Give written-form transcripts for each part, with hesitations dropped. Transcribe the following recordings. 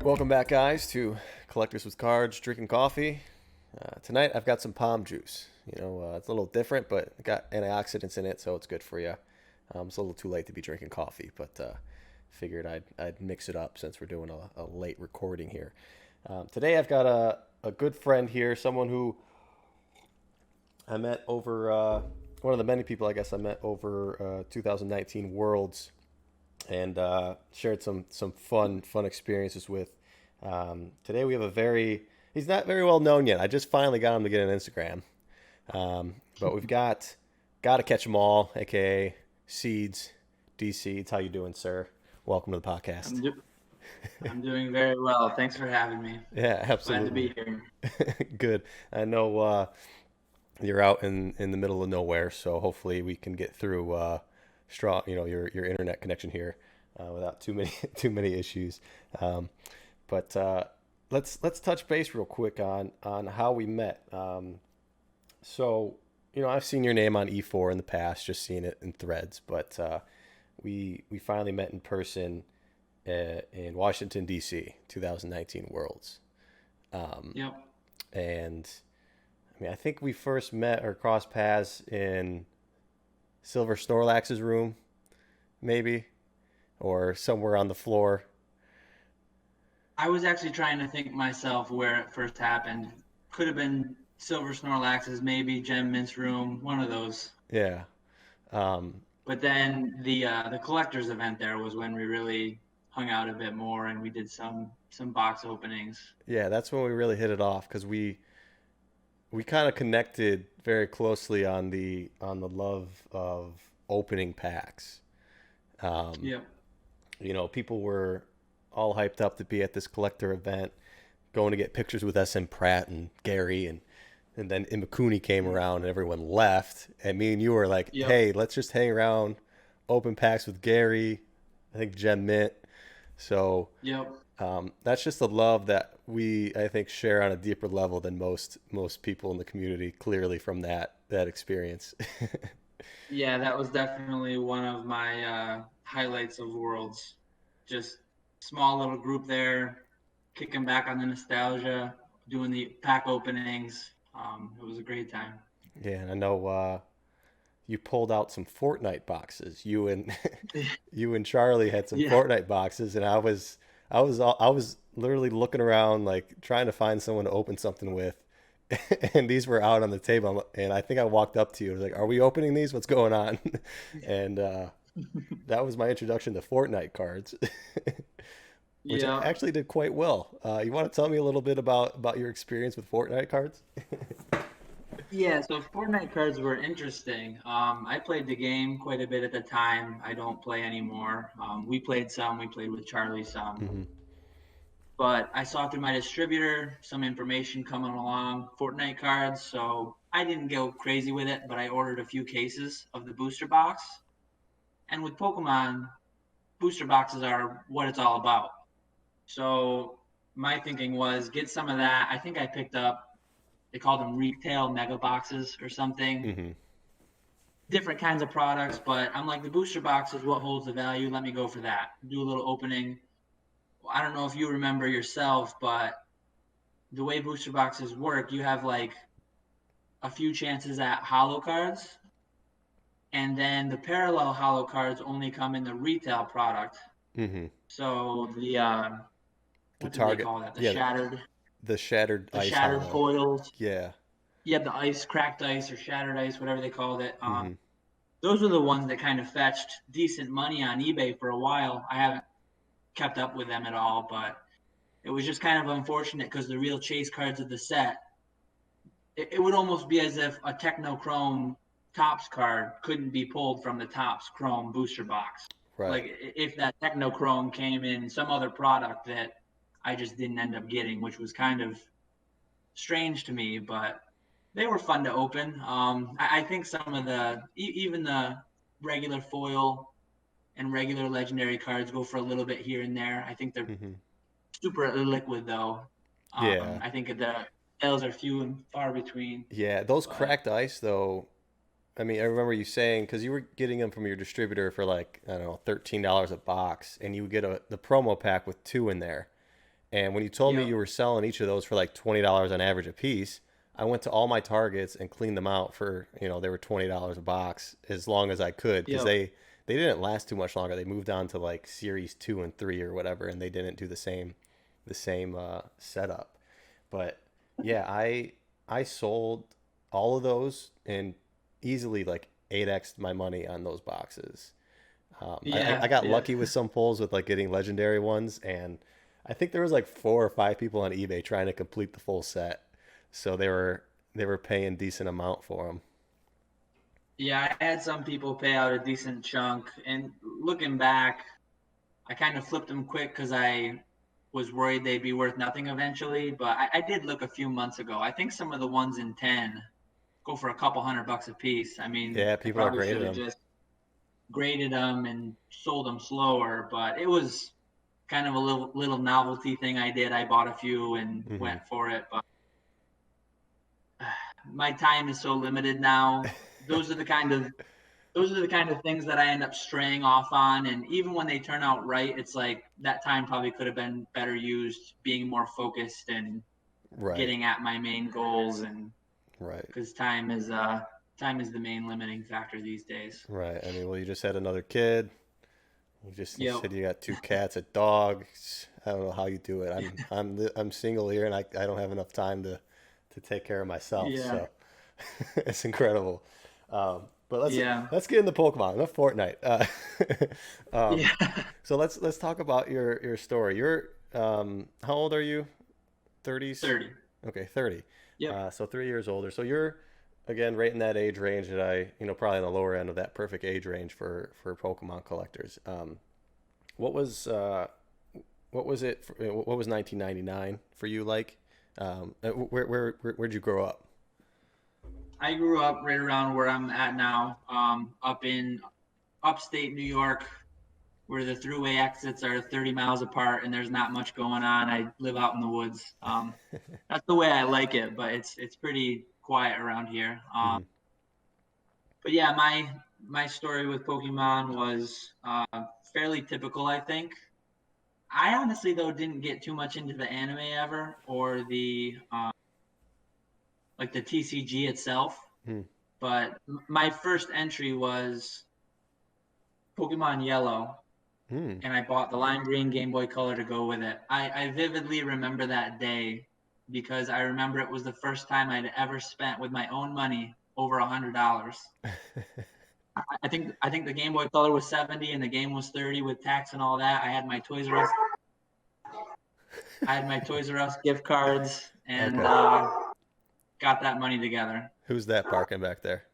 Welcome back, guys, to Collectors with Cards, Drinking Coffee. Tonight, I've got some palm juice. It's a little different, but it got antioxidants in it, so it's good for you. It's a little too late to be drinking coffee, but figured I'd mix it up since we're doing a late recording here. Today, I've got a good friend here, someone who I met over one of the many people I guess I met over 2019 Worlds and shared some fun experiences with. Today we have a very he's not very well known yet. I just finally got him to get an Instagram, but we've got Gotta Catch 'em All, aka Seeds, D Seeds. How you doing, sir? Welcome to the podcast. I'm, do- I'm doing very well. Thanks for having me. Yeah, Glad to be absolutely. here. Good. I know you're out in the middle of nowhere, so hopefully we can get through strong, your internet connection here without too many too many issues. Um, but let's touch base real quick on how we met. So I've seen your name on E4 in the past, just seen it in threads, but we finally met in person in Washington D.C. 2019 Worlds, Yep. and I mean I think we first met or crossed paths in Silver Snorlax's room, maybe, or somewhere on the floor. I was actually trying to think myself where it first happened. Could have been Silver Snorlax's, maybe Gem Mint's room, one of those. Yeah. Um, But then the collectors event there was when we really hung out a bit more and we did some box openings. yeah, that's when we really hit it off because we kind of connected very closely on the love of opening packs. Um, Yep. People were all hyped up to be at this collector event, going to get pictures with SM Pratt and Gary, and then Imakuni came around and everyone left, and me and you were like, Yep. hey, let's just hang around, open packs with Gary. I think Gem Mint. So Yep. that's just a love that we I think share on a deeper level than most people in the community. Clearly, from that experience. Yeah, that was definitely one of my highlights of Worlds. Just small little group there, kicking back on the nostalgia, doing the pack openings. It was a great time. Yeah, and I know you pulled out some Fortnite boxes. You and you and Charlie had some Yeah, Fortnite boxes, and I was literally looking around like trying to find someone to open something with, and these were out on the table. And I think I walked up to you. I was like, "Are we opening these? What's going on?" And that was my introduction to Fortnite cards, which yeah, actually did quite well. You want to tell me a little bit about your experience with Fortnite cards? yeah. So Fortnite cards were interesting. I played the game quite a bit at the time. I don't play anymore. We played some. We played with Charlie some. Hmm. But I saw through my distributor some information coming along, Fortnite cards, so I didn't go crazy with it, but I ordered a few cases of the booster box. And with Pokemon, booster boxes are what it's all about. So my thinking was get some of that. I think I picked up, they called them retail mega boxes or something, Hmm. different kinds of products, but I'm like, the booster box is what holds the value. Let me go for that. Do a little opening. I don't know if you remember yourself, but the way booster boxes work, you have like a few chances at hollow cards, and then the parallel hollow cards only come in the retail product. Hmm. So The what do they target, call that? yeah, the shattered The ice shattered hollow. foils. Yeah. You have the ice, cracked ice, or shattered ice, whatever they called it. Hmm. Those are the ones that kind of fetched decent money on eBay for a while. I haven't kept up with them at all, but it was just kind of unfortunate because the real chase cards of the set, it would almost be as if a Technochrome Tops card couldn't be pulled from the Tops Chrome booster box. Right. Like if that Technochrome came in some other product that I just didn't end up getting, which was kind of strange to me, but they were fun to open. I think some of even the regular foil and regular legendary cards go for a little bit here and there. I think they're Hmm. super liquid though. Yeah. I think the sales are few and far between. Yeah. Those But cracked ice, though. I mean, I remember you saying because you were getting them from your distributor for like I don't know $13 a box, and you would get the promo pack with two in there, And when you told me Yep. you were selling each of those for like $20 on average a piece, I went to all my Targets and cleaned them out for, they were $20 a box as long as I could because Yep. they didn't last too much longer. They moved on to like series 2 and 3 or whatever, and they didn't do the same setup. But yeah, I sold all of those and easily like 8x my money on those boxes. I Yeah. got Yeah. lucky with some pulls with like getting legendary ones, and I think there was like 4 or 5 people on eBay trying to complete the full set, so they were paying decent amount for them. Yeah, I had some people pay out a decent chunk, and looking back, I kind of flipped them quick because I was worried they'd be worth nothing eventually. But I did look a few months ago. I think some of the ones in 10 go for a couple $100 a piece. I mean, Yeah, I people are probably should grading have them. just graded them and sold them slower, but it was kind of a little novelty thing I did. I bought a few and Hmm. went for it, but my time is so limited now. Those are the kind of those are the kind of things that I end up straying off on. And even when they turn out right, it's like that time probably could have been better used being more focused and Right, getting at my main goals. And right, because time is the main limiting factor these days. right. I mean, well, you just had another kid. You Yep. said you got 2 cats, a dog. I don't know how you do it. I'm single here, and I don't have enough time to take care of myself. Yeah. So it's incredible. But let's Yeah. let's get into Pokemon, not Fortnite. Um, Yeah. so let's talk about your story. You're how old are you? 30s? 30. Okay, 30. Yep. So 3 years older. So you're again right in that age range that probably on the lower end of that perfect age range for Pokemon collectors. What was what was it? What was 1999 for you like? Where'd you grow up? I grew up right around where I'm at now, up in upstate New York, where the throughway exits are 30 miles apart and there's not much going on. I live out in the woods. That's the way I like it, but it's pretty quiet around here. Hmm. But yeah, my story with Pokemon was fairly typical, I think. I honestly though didn't get too much into the anime ever or the like the TCG itself. Hmm. But my first entry was Pokemon Yellow, Hmm. and I bought the lime green Game Boy Color to go with it. I vividly remember that day because I remember it was the first time I'd ever spent with my own money over $100. I think the Game Boy Color was 70 and the game was 30 with tax and all that. I had my Toys R Us gift cards and Okay. got that money together. Who's that barking back there?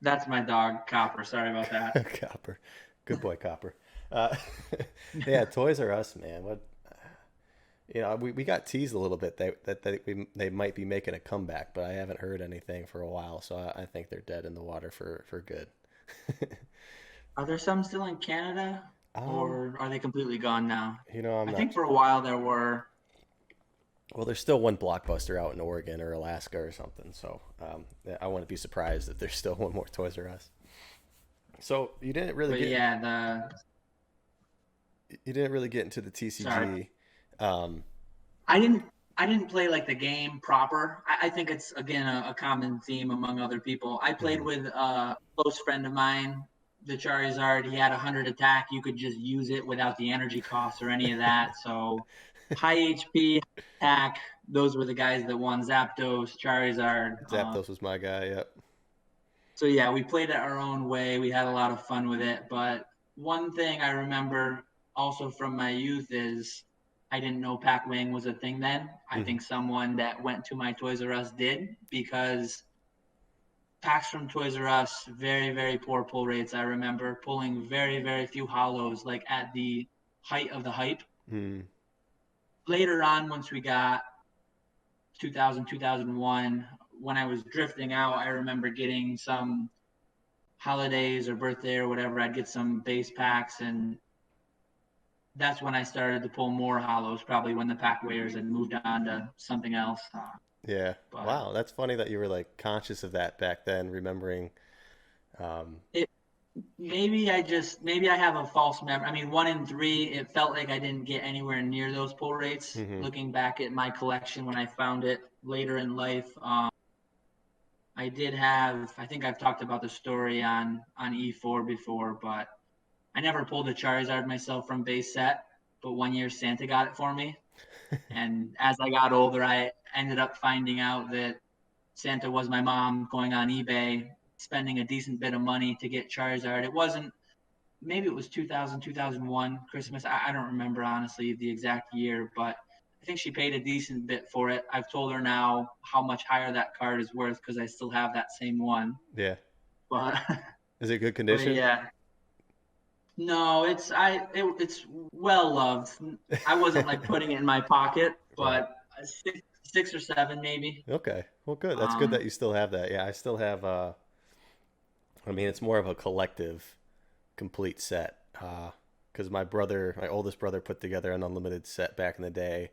That's my dog Copper. Sorry about that. Copper. Good boy, Copper. Uh, yeah, Toys R Us, man. What we got teased a little bit they might be making a comeback, but I haven't heard anything for a while, so I think they're dead in the water for good. Are there some still in Canada um, or are they completely gone now? I'm I think not. for a while there were. Well, there's still one Blockbuster out in Oregon or Alaska or something, so I wouldn't be surprised if there's still one more Toys R Us. So But yeah, the you didn't really get into the sorry. TCG. Um, I didn't I didn't play like the game proper. I think it's again a common theme among other people. I played mhm. with a close friend of mine, the Charizard. He had 100 attack. You could just use it without the energy costs or any of that. So high HP attack. Those were the guys that won Zapdos, Charizard. Zapdos was my guy. Yep. So yeah, we played it our own way. We had a lot of fun with it. But one thing I remember also from my youth is I didn't know Pac Wing was a thing then. I Hmm. think someone that went to my Toys R Us did because packs from Toys R Us, very, very poor pull rates. I remember pulling very, very few hollows, like at the height of the hype. Hmm. Later on, once we got 2000, 2001, when I was drifting out, I remember getting some holidays or birthday or whatever, I'd get some base packs, and that's when I started to pull more hollows. Probably when the pack weighers had moved on to something else. Yeah. But Wow, that's funny that you were like conscious of that back then, remembering. Um, it Maybe I have a false memory. I mean, 1 in 3, it felt like I didn't get anywhere near those pull rates. Mm-hmm. Looking back at my collection when I found it later in life, I did have. I think I've talked about the story on E4 before, but I never pulled a Charizard myself from base set. But 1 year Santa got it for me, and as I got older, I ended up finding out that Santa was my mom going on eBay, spending a decent bit of money to get Charizard. It wasn't, maybe it was 2000, 2001 Christmas. I don't remember honestly the exact year, but I think she paid a decent bit for it. I've told her now how much higher that card is worth because I still have that same one. Yeah. But Is it good but condition? yeah, no, it's well loved. I wasn't like putting it in my pocket, Right. but six or seven maybe. Okay. Well, good. That's good that Um, you still have that. Yeah, I still have. I mean, it's more of a collective, complete set. Because my brother, my oldest brother, put together an unlimited set back in the day,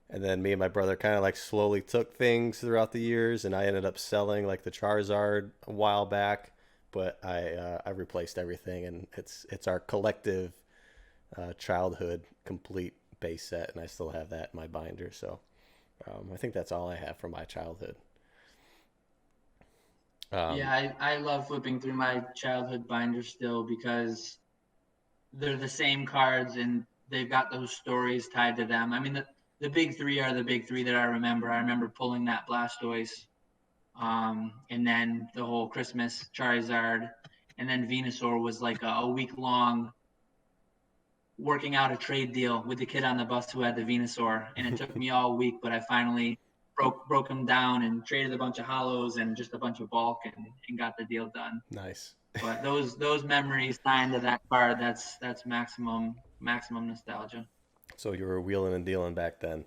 and then me and my brother kind of like slowly took things throughout the years, and I ended up selling like the Charizard a while back, but I replaced everything, and it's our collective childhood complete base set, and I still have that in my binder. So I think that's all I have from my childhood. Um, yeah, I love flipping through my childhood binder still because they're the same cards and they've got those stories tied to them. I mean, the big three are the big three that I remember. I remember pulling that Blastoise, and then the whole Christmas Charizard, and then Venusaur was like a week long working out a trade deal with the kid on the bus who had the Venusaur, and it took me all week, but I finally broke him down and traded a bunch of hollows and just a bunch of bulk and got the deal done. nice. But those memories tied to that card, that's maximum nostalgia. So you were wheeling and dealing back then.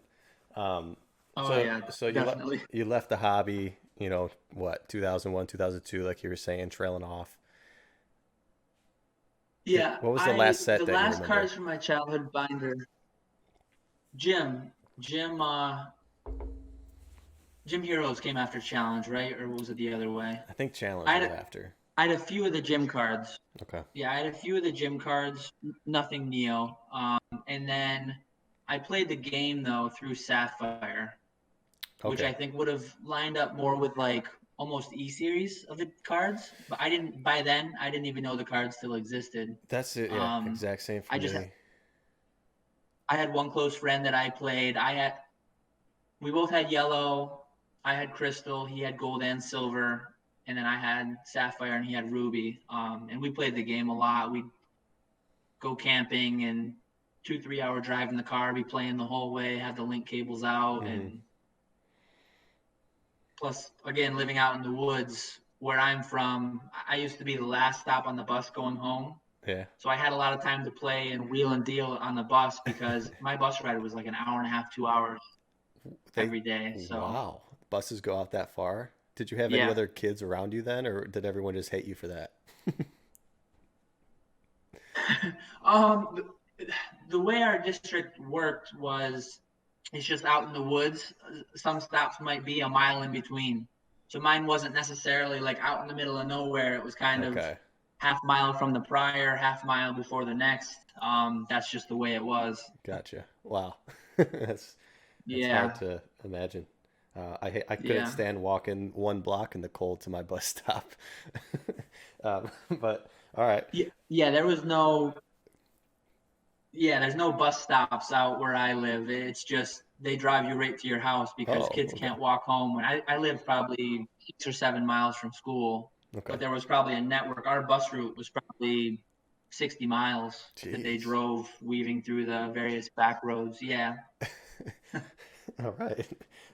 Um, Oh so yeah, so definitely. you left the hobby, what, 2001, 2002, like you were saying, trailing off. Yeah, What was the I last set the that you last remember? cards from my childhood binder, Jim, Jim, Jim Heroes came after Challenge, right? Or was it the other way? I think Challenge I had was a, after. I had a few of the gym cards. Okay. Yeah, I had a few of the gym cards, nothing Neo. And then I played the game though through Sapphire, which Okay. I think would have lined up more with like almost E series of the cards. But I didn't by then. I didn't even know the cards still existed. That's it. Yeah, Um, exact same for I just me. I had one close friend that I played. We both had yellow. I had crystal. He had gold and silver, and then I had sapphire and he had ruby. And we played the game a lot. We'd go camping and 2 3 hour drive in the car, be playing the whole way, have the link cables out, Hmm. and plus again living out in the woods where I'm from, I used to be the last stop on the bus going home. Yeah. So I had a lot of time to play and wheel and deal on the bus because my bus ride was like an hour and a half, 2 hours They. every day. So Wow. Buses go out that far. Did you have any yeah. other kids around you then, or did everyone just hate you for that? um, the way our district worked was it's just out in the woods. Some stops might be a mile in between. So mine wasn't necessarily like out in the middle of nowhere. It was kind of Okay. half mile from the prior, half mile before the next. That's just the way it was. Gotcha. Wow. that's that's hard Yeah, to imagine. I couldn't yeah, stand walking one block in the cold to my bus stop. But all right. yeah, yeah. There's no bus stops out where I live. It's just they drive you right to your house because Oh, kids okay. can't walk home. When I live probably 6 or 7 miles from school, Okay. but there was probably a network. Our bus route was probably 60 miles that they Jeez. drove weaving through the various back roads. Yeah. All right.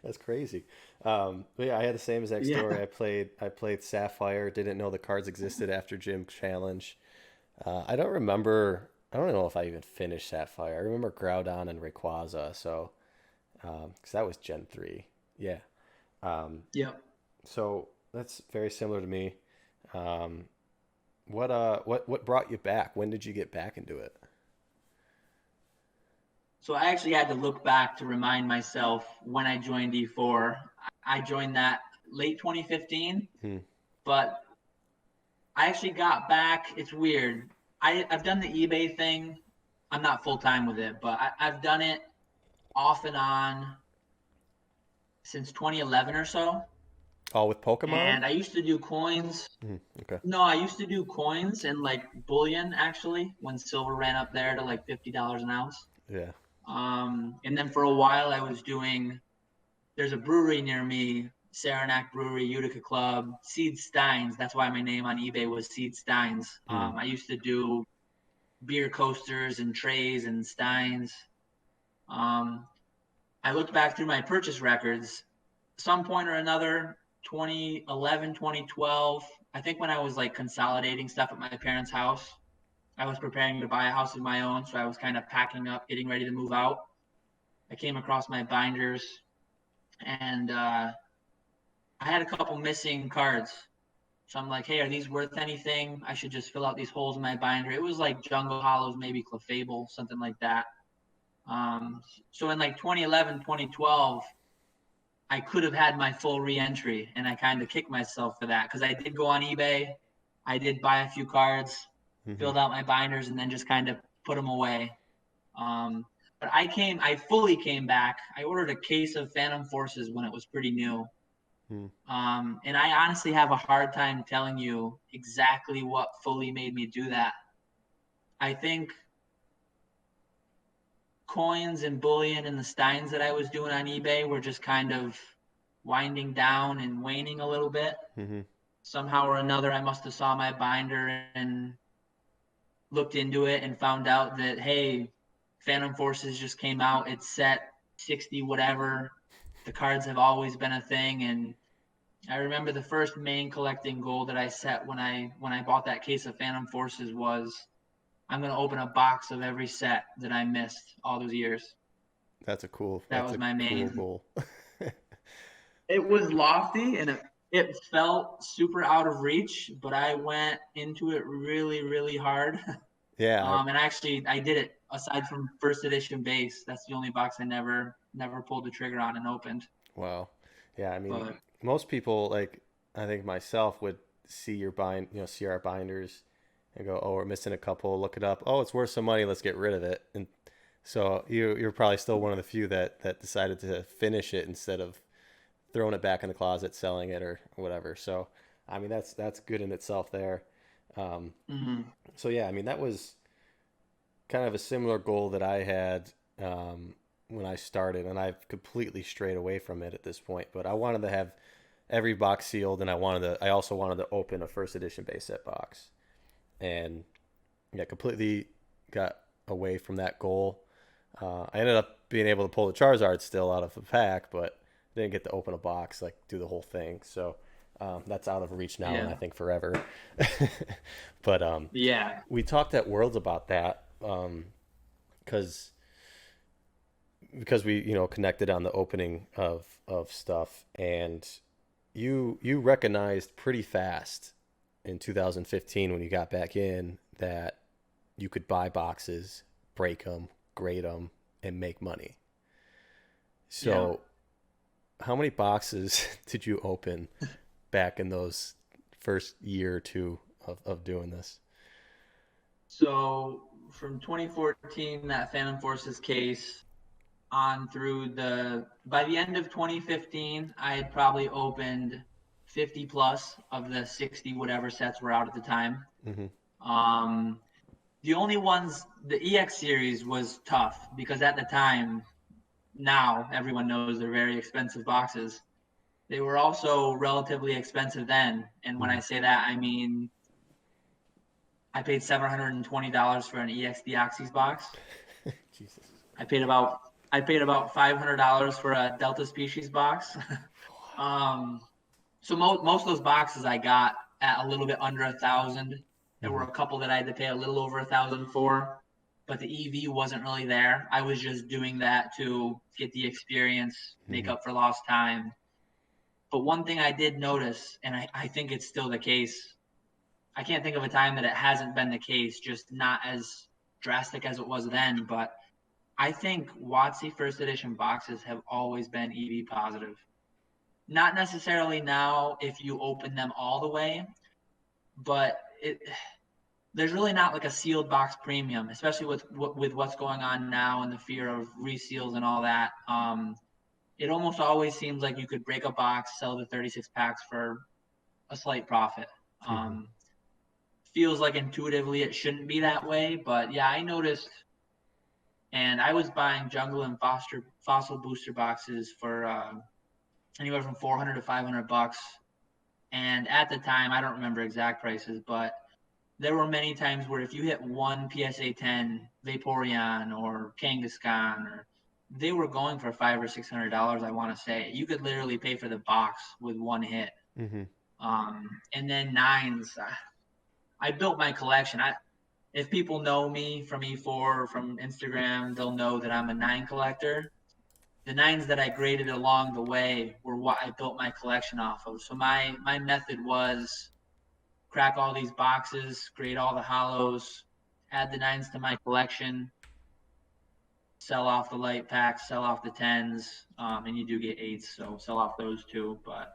That's crazy. But yeah, I had the same exact Yeah. story. I played Sapphire, didn't know the cards existed after Gym Challenge. I don't remember. I don't know if I even finished Sapphire. I remember Groudon and Rayquaza, so because that was Gen 3. Yeah. Um, Yep. so that's very similar to me. Um, what brought you back? When did you get back into it? So I actually had to look back to remind myself when I joined E4. I joined that late 2015, Hmm. but I actually got back. It's weird. I've done the eBay thing. I'm not full time with it, but I've done it off and on since 2011 or so. All with Pokemon? And I used to do coins. Okay. No, I used to do coins and like bullion actually when silver ran up there to like $50 an ounce. Yeah. And then for a while I was doing. There's a brewery near me, Saranac Brewery, Utica Club, Seed Steins. That's why my name on eBay was Seed Steins. Hmm. I used to do beer coasters and trays and steins. Um, I looked back through my purchase records. Some point or another, 2011, 2012, I think when I was like consolidating stuff at my parents' house, I was preparing to buy a house of my own. So I was kind of packing up, getting ready to move out. I came across my binders and I had a couple missing cards. So I'm like, hey, are these worth anything? I should just fill out these holes in my binder. It was like Jungle Hollows, maybe Clefable, something like that. So in like 2011, 2012, I could have had my full re-entry, and I kind of kicked myself for that because I did go on eBay. I did buy a few cards, Hmm. filled out my binders, and then just kind of put them away. But I fully came back. I ordered a case of Phantom Forces when it was pretty new. Hmm. And I honestly have a hard time telling you exactly what fully made me do that. I think coins and bullion and the steins that I was doing on eBay were just kind of winding down and waning a little bit. Hmm. Somehow or another, I must have saw my binder and looked into it and found out that, hey, Phantom Forces just came out. It's set 60 whatever. The cards have always been a thing, and I remember the first main collecting goal that I set when I bought that case of Phantom Forces was I'm gonna open a box of every set that I missed all those years. That's a cool. That That's was a my cool main. goal. It was lofty and it felt super out of reach, but I went into it really, really hard. Yeah. And actually I did it aside from first edition base. That's the only box I never pulled the trigger on and opened. Wow. Yeah. I mean, But most people like I think myself would see your see our binders, and go, "Oh, we're missing a couple. Look it up. Oh, it's worth some money. Let's get rid of it." And so you're probably still one of the few that decided to finish it instead of throwing it back in the closet, selling it or whatever. So, I mean, that's good in itself there. Um, mm-hmm. so yeah, I mean, that was kind of a similar goal that I had when I started, and I've completely strayed away from it at this point. But I wanted to have every box sealed, and I also wanted to open a first edition base set box, and yeah, completely got away from that goal. I ended up being able to pull the Charizard still out of the pack, but didn't get to open a box, like do the whole thing. So that's out of reach now, and I Yeah. think forever. But Yeah. we talked at Worlds about that because because we connected on the opening of stuff, and you recognized pretty fast in 2015 when you got back in that you could buy boxes, break them, grade them, and make money. Yeah. So, how many boxes did you open back in those first year or two of doing this? So from 2014, that Phantom Forces case on through by the end of 2015, I had probably opened 50 plus of the 60 whatever sets were out at the time. Hmm. Um, the only ones, the EX series was tough because at the time, now everyone knows they're very expensive boxes. They were also relatively expensive then. And when Hmm. I say that, I mean I paid $720 for an EX Deoxys box. Jesus. I paid about I paid about $500 for a Delta Species box. um, so most of those boxes I got at a little bit under 1,000. There were Hmm. a couple that I had to pay a little over 1,000 for, but the EV wasn't really there. I was just doing that to get the experience, make Hmm. up for lost time. But one thing I did notice, and I think it's still the case, I can't think of a time that it hasn't been the case, just not as drastic as it was then. But I think WotC first edition boxes have always been EV positive. Not necessarily now if you open them all the way, but there's really not like a sealed box premium, especially with what's going on now and the fear of reseals and all that. It almost always seems like you could break a box, sell the 36 packs for a slight profit. Hmm. Um, Feels like intuitively it shouldn't be that way, but yeah, I noticed. And I was buying jungle and fossil booster boxes for anywhere from 400 to 500 bucks. And at the time, I don't remember exact prices, but there were many times where if you hit one PSA 10 Vaporeon or Kangaskhan, or they were going for $500 or $600. I want to say you could literally pay for the box with one hit. Hmm. And then nines, I built my collection. If people know me from E4 or from Instagram, they'll know that I'm a nine collector. The nines that I graded along the way were what I built my collection off of. So my method was crack all these boxes, grade all the hollows, add the nines to my collection, sell off the light packs, sell off the tens, and you do get eights, so sell off those too. But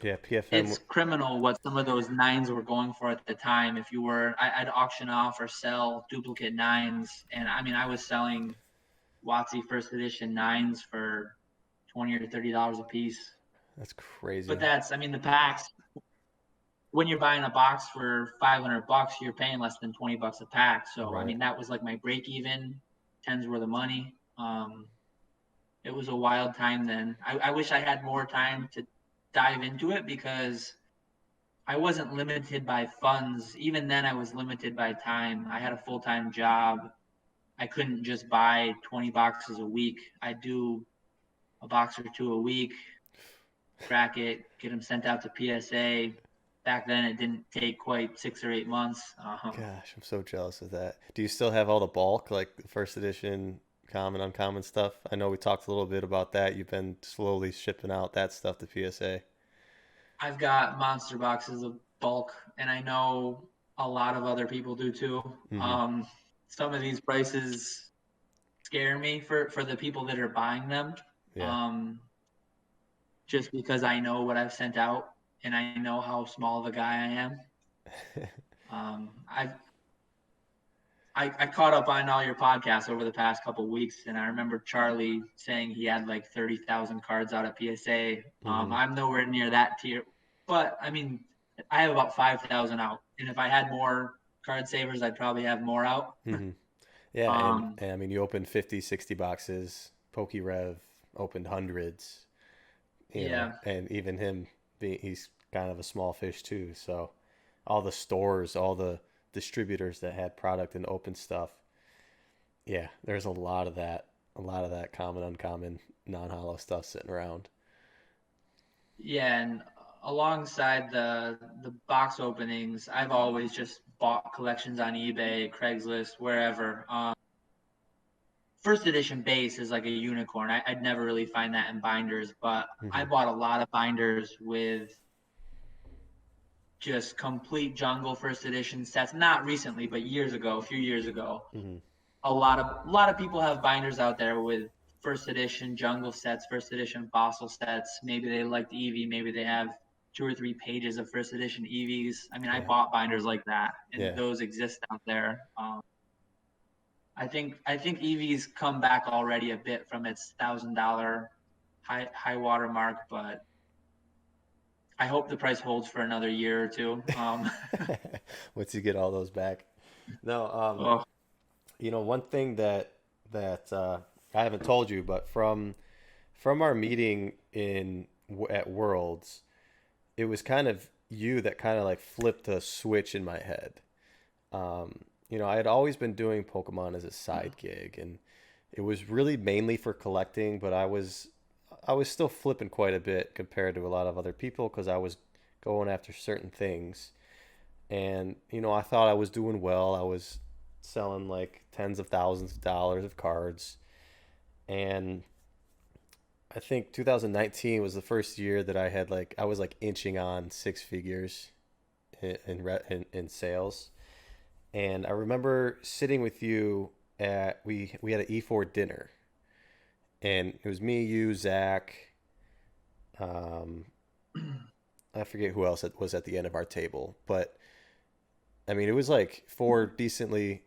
Yeah, PFM. it's criminal what some of those nines were going for at the time. If you were, I'd auction off or sell duplicate nines, and I mean, I was selling WotC first edition nines for $20 or $30 a piece. That's But crazy. that's, I mean, the packs. When you're buying a box for 500 bucks, you're paying less than 20 bucks a pack. So I Right. mean, that was like my break even. Tens were the money. It was a wild time then. I wish I had more time to dive into it because I wasn't limited by funds. Even then, I was limited by time. I had a full time job. I couldn't just buy 20 boxes a week. I do a box or two a week, crack it, get them sent out to PSA. Back then, it didn't take quite 6 or 8 months. Gosh, I'm so jealous of that. Do you still have all the bulk, like the first edition common, uncommon stuff? I know we talked a little bit about that. You've been slowly shipping out that stuff to PSA. I've got monster boxes of bulk, and I know a lot of other people do too. Hmm. Um, some of these prices scare me for the people that are buying them, Yeah. um, just because I know what I've sent out and I know how small of a guy I am. I've I caught up on all your podcasts over the past couple of weeks, and I remember Charlie saying he had like 30,000 cards out at PSA. Hmm. I'm nowhere near that tier, but I mean, I have about 5,000 out, and if I had more card savers, I'd probably have more out. Hmm. Yeah, um, and I mean, you opened 50, 60 boxes. PokeRev opened hundreds, yeah, and even him, he's kind of a small fish too. So all the stores, all the distributors that had product and open stuff, yeah, there's a lot of that common, uncommon, non-hollow stuff sitting around. yeah, and alongside the box openings, I've always just bought collections on eBay, Craigslist, wherever. First edition base is like a unicorn. I'd never really find that in binders, but I Hmm. bought a lot of binders with just complete jungle first edition sets. Not recently, but years ago, a few years ago. Hmm. A lot of people have binders out there with first edition jungle sets, first edition fossil sets. Maybe they liked Eevee, maybe they have 2 or 3 pages of first edition Eevees. I mean, I Yeah, bought binders like that, and yeah. those exist out there. I think Eevee's come back already a bit from its $1,000 high water mark, but I hope the price holds for another year or two. Once you get all those back. No, Oh, one thing that I haven't told you, but from our meeting in at Worlds, it was kind of you that kind of like flipped a switch in my head. I had always been doing Pokemon as a side gig, and it was really mainly for collecting, but I was still flipping quite a bit compared to a lot of other people because I was going after certain things. And I thought I was doing well. I was selling like tens of thousands of dollars of cards, and I think 2019 was the first year that I was like inching on six figures in sales. And I remember sitting with you at we had an E4 dinner, and it was me, you, Zach, um, I forget who else was at the end of our table, but I mean, it was like four decently,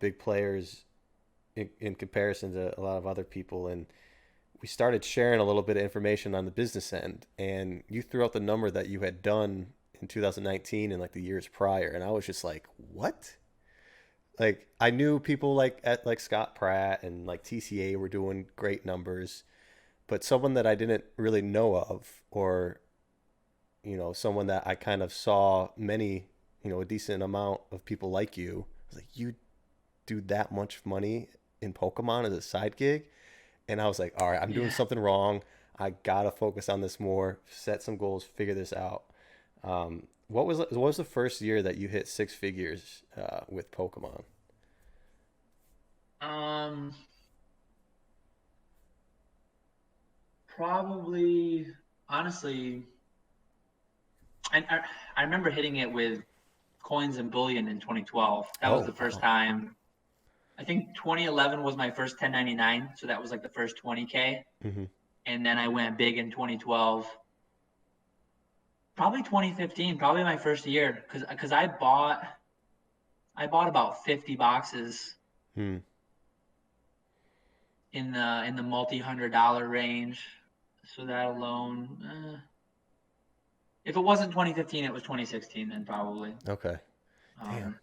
big players in comparison to a lot of other people, and we started sharing a little bit of information on the business end, and you threw out the number that you had done in 2019 and like the years prior, and I was just like, what? Like I knew people like at like Scott Pratt and like TCA were doing great numbers, but someone that I didn't really know of, or someone that I kind of saw many, a decent amount of people like you. I was like, you do that much money in Pokemon as a side gig? And I was like, all right, I'm doing Yeah. something wrong. I gotta focus on this more, set some goals, figure this out. What was the first year that you hit six figures with Pokemon? Um, Probably, honestly, I remember hitting it with coins and bullion in 2012. That was Oh the first wow. time. I think 2011 was my first 1099, so that was like the first 20K. Hmm. And then I went big in 2012. Probably 2015, probably my first year, because I bought about 50 boxes Hmm. in the multi-$100 range. So that alone, if it wasn't 2015, it was 2016 then probably. Okay. Damn. Um,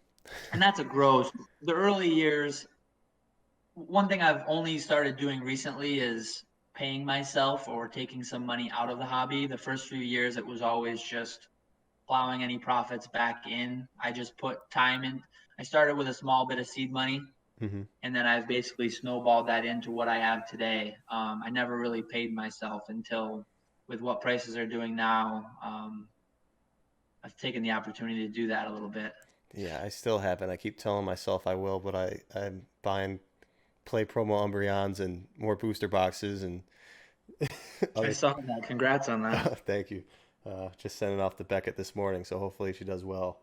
and that's a gross. The early years, one thing I've only started doing recently is paying myself or taking some money out of the hobby. The first few years, it was always just plowing any profits back in. I just put time in. I started with a small bit of seed money, Hmm. and then I've basically snowballed that into what I have today. I never really paid myself until, with what prices are doing now, I've taken the opportunity to do that a little bit. Yeah, I still haven't. I keep telling myself I will, but I'm buying play promo Umbreons and more booster boxes and I other. saw that. Congrats on that. Thank you. Just sending off to Beckett this morning, so hopefully she does well.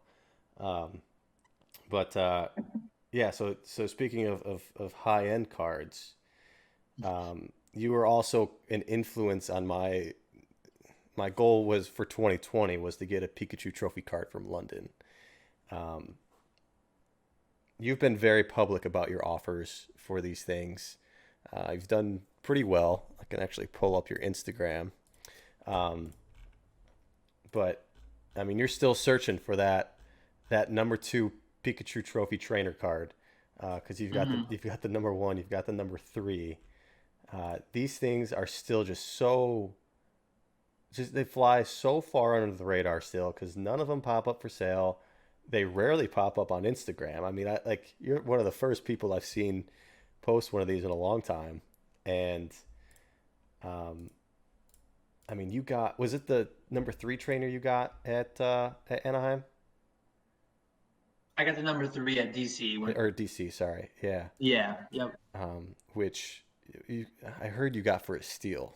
Um, but yeah, so speaking of high end cards, you were also an influence on my goal was for 2020 was to get a Pikachu trophy card from London. Um, you've been very public about your offers for these things. You've done pretty well. I can actually pull up your Instagram. Um, but I mean, you're still searching for that number two Pikachu Trophy Trainer card because Mm-hmm. you've got the number one, you've got the number three. These things are still just they fly so far under the radar still because none of them pop up for sale. They rarely pop up on Instagram. I mean, you're one of the first people I've seen post one of these in a long time, and um, I mean, was it the number three trainer you got at Anaheim I got the number three at DC. or DC? Sorry, yeah. Yeah, yep. Which I heard you got for a steal.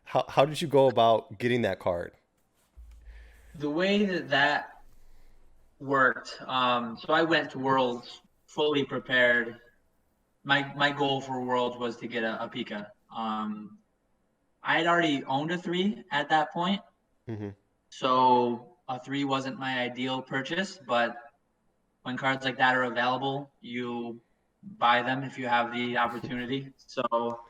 How did you go about getting that card? The way that worked, so I went to Worlds fully prepared. My goal for Worlds was to get a Pika. I had already owned a three at that point, Hmm. so a three wasn't my ideal purchase. But when cards like that are available, you buy them if you have the opportunity. So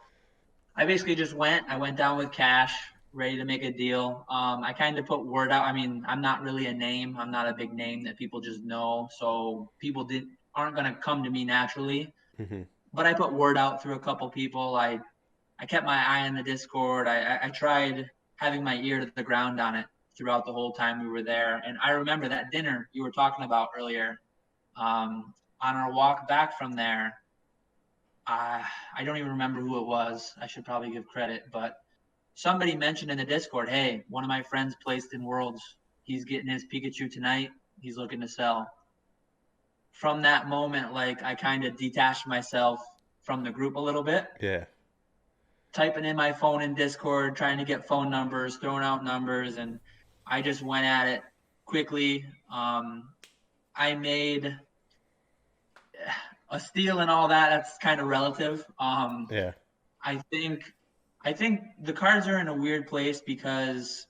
I basically just went. I went down with cash, ready to make a deal. I kind of put word out. I mean, I'm not really a name. I'm not a big name that people just know. So people aren't gonna come to me naturally. Hmm. But I put word out through a couple people. I kept my eye on the Discord. I tried having my ear to the ground on it throughout the whole time we were there. And I remember that dinner you were talking about earlier. On our walk back from there, I don't even remember who it was. I should probably give credit, but somebody mentioned in the Discord, hey, one of my friends placed in Worlds. He's getting his Pikachu tonight. He's looking to sell. From that moment, like I kind of detached myself from the group a little bit, Yeah. typing in my phone in Discord, trying to get phone numbers, throwing out numbers, and I just went at it quickly. I made a steal and all that. That's kind of relative. Yeah. I think I think the cards are in a weird place because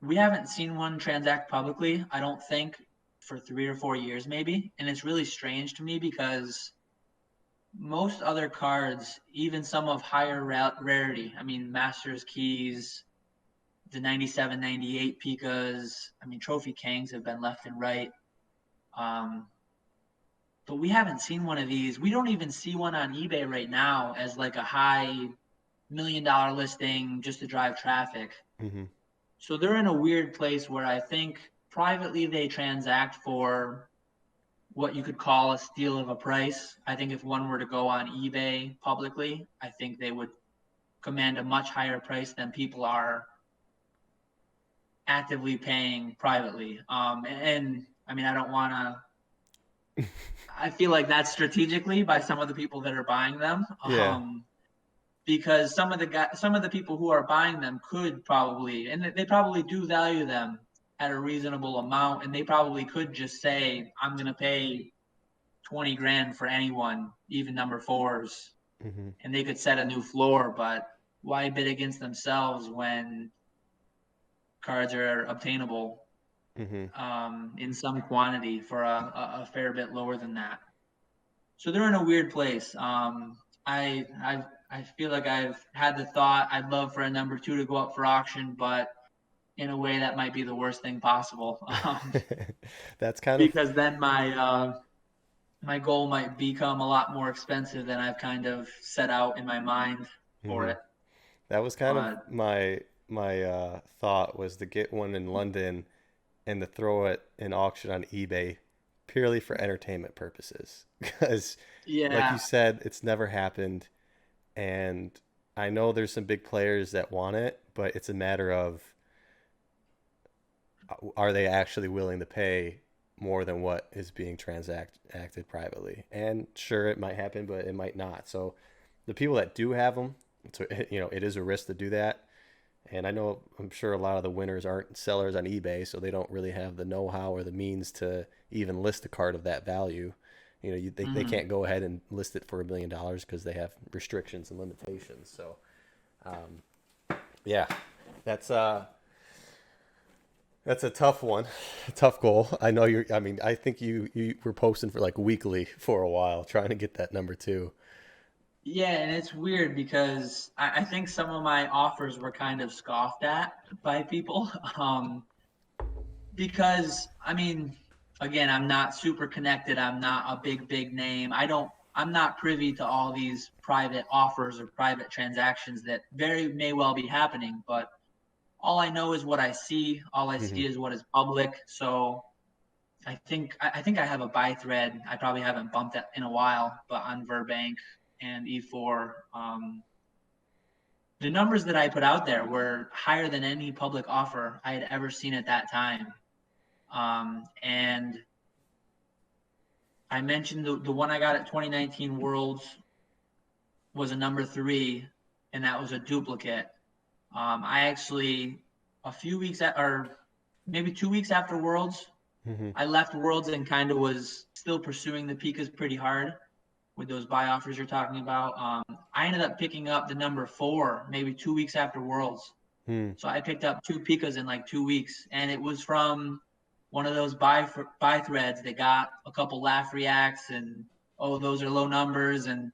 we haven't seen one transact publicly, I don't think, for 3 or 4 years maybe. And it's really strange to me because most other cards, even some of higher rarity, I mean, Masters Keys, the 97, 98 Pikas, I mean, Trophy Kings have been left and right. Um, but we haven't seen one of these. We don't even see one on eBay right now as like a high $1 million listing just to drive traffic. Mm-hmm. So they're in a weird place where I think privately they transact for what you could call a steal of a price. I think if one were to go on eBay publicly, I think they would command a much higher price than people are actively paying privately. And I mean, I don't want to. I feel like that's strategically by some of the people that are buying them. Yeah. Because some of the people who are buying them could probably, and they probably do value them at a reasonable amount, and they probably could just say, I'm going to pay 20 grand for anyone, even number fours, Mm-hmm. and they could set a new floor. But why bid against themselves when cards are obtainable Mm-hmm. in some quantity for a fair bit lower than that? So they're in a weird place. I feel like I've had the thought I'd love for a number two to go up for auction, but in a way that might be the worst thing possible. That's kind of Because then my goal might become a lot more expensive than I've kind of set out in my mind for hmm it. that was kind of But my thought was to get one in London and to throw it in auction on eBay purely for entertainment purposes because like you yeah, said it's never happened, and I know there's some big players that want it, but it's a matter of are they actually willing to pay more than what is being transacted privately? And sure, it might happen, but it might not. So the people that do have them, so it is a risk to do that. And I'm sure a lot of the winners aren't sellers on eBay, so they don't really have the know-how or the means to even list a card of that value. They mm, can't go ahead and list it for $1 million because they have restrictions and limitations. So, yeah, that's that's a tough one, a tough goal. I know you're. I mean, I think you were posting for like weekly for a while trying to get that number two. yeah, and it's weird because I think some of my offers were kind of scoffed at by people. Because I mean, again, I'm not super connected. I'm not a big name. I'm not privy to all these private offers or private transactions that very may well be happening, but all I know is what I see. All I hmm see is what is public. So I think I have a buy thread. I probably haven't bumped that in a while, but on Verbank and E4, the numbers that I put out there were higher than any public offer I had ever seen at that time. And I mentioned the one I got at 2019 Worlds was a number three, and that was a duplicate. I actually, a few weeks or maybe 2 weeks after Worlds, hmm I left Worlds and kind of was still pursuing the Pikas pretty hard with those buy offers you're talking about. I ended up picking up the number four maybe 2 weeks after Worlds. Hmm. So I picked up two Pikas in like 2 weeks, and it was from one of those buy threads that got a couple laugh reacts and oh those are low numbers, and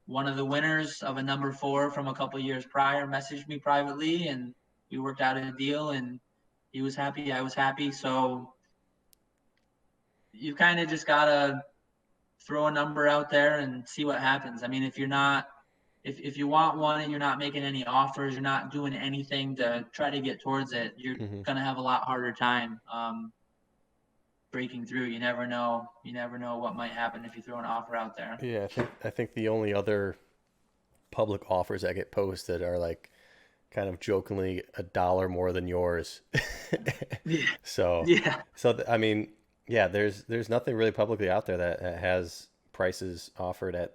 one of the winners of a number four from a couple years prior messaged me privately, and we worked out a deal, and he was happy, I was happy. So you kind of just gotta throw a number out there and see what happens. I mean, if you're not if you want one and you're not making any offers, you're not doing anything to try to get towards it, you're hmm gonna have a lot harder time breaking through. You never know. You never know what might happen if you throw an offer out there. Yeah, I think the only other public offers that get posted are like kind of jokingly $1 more than yours. Yeah, so, yeah, I mean, yeah, there's nothing really publicly out there that has prices offered at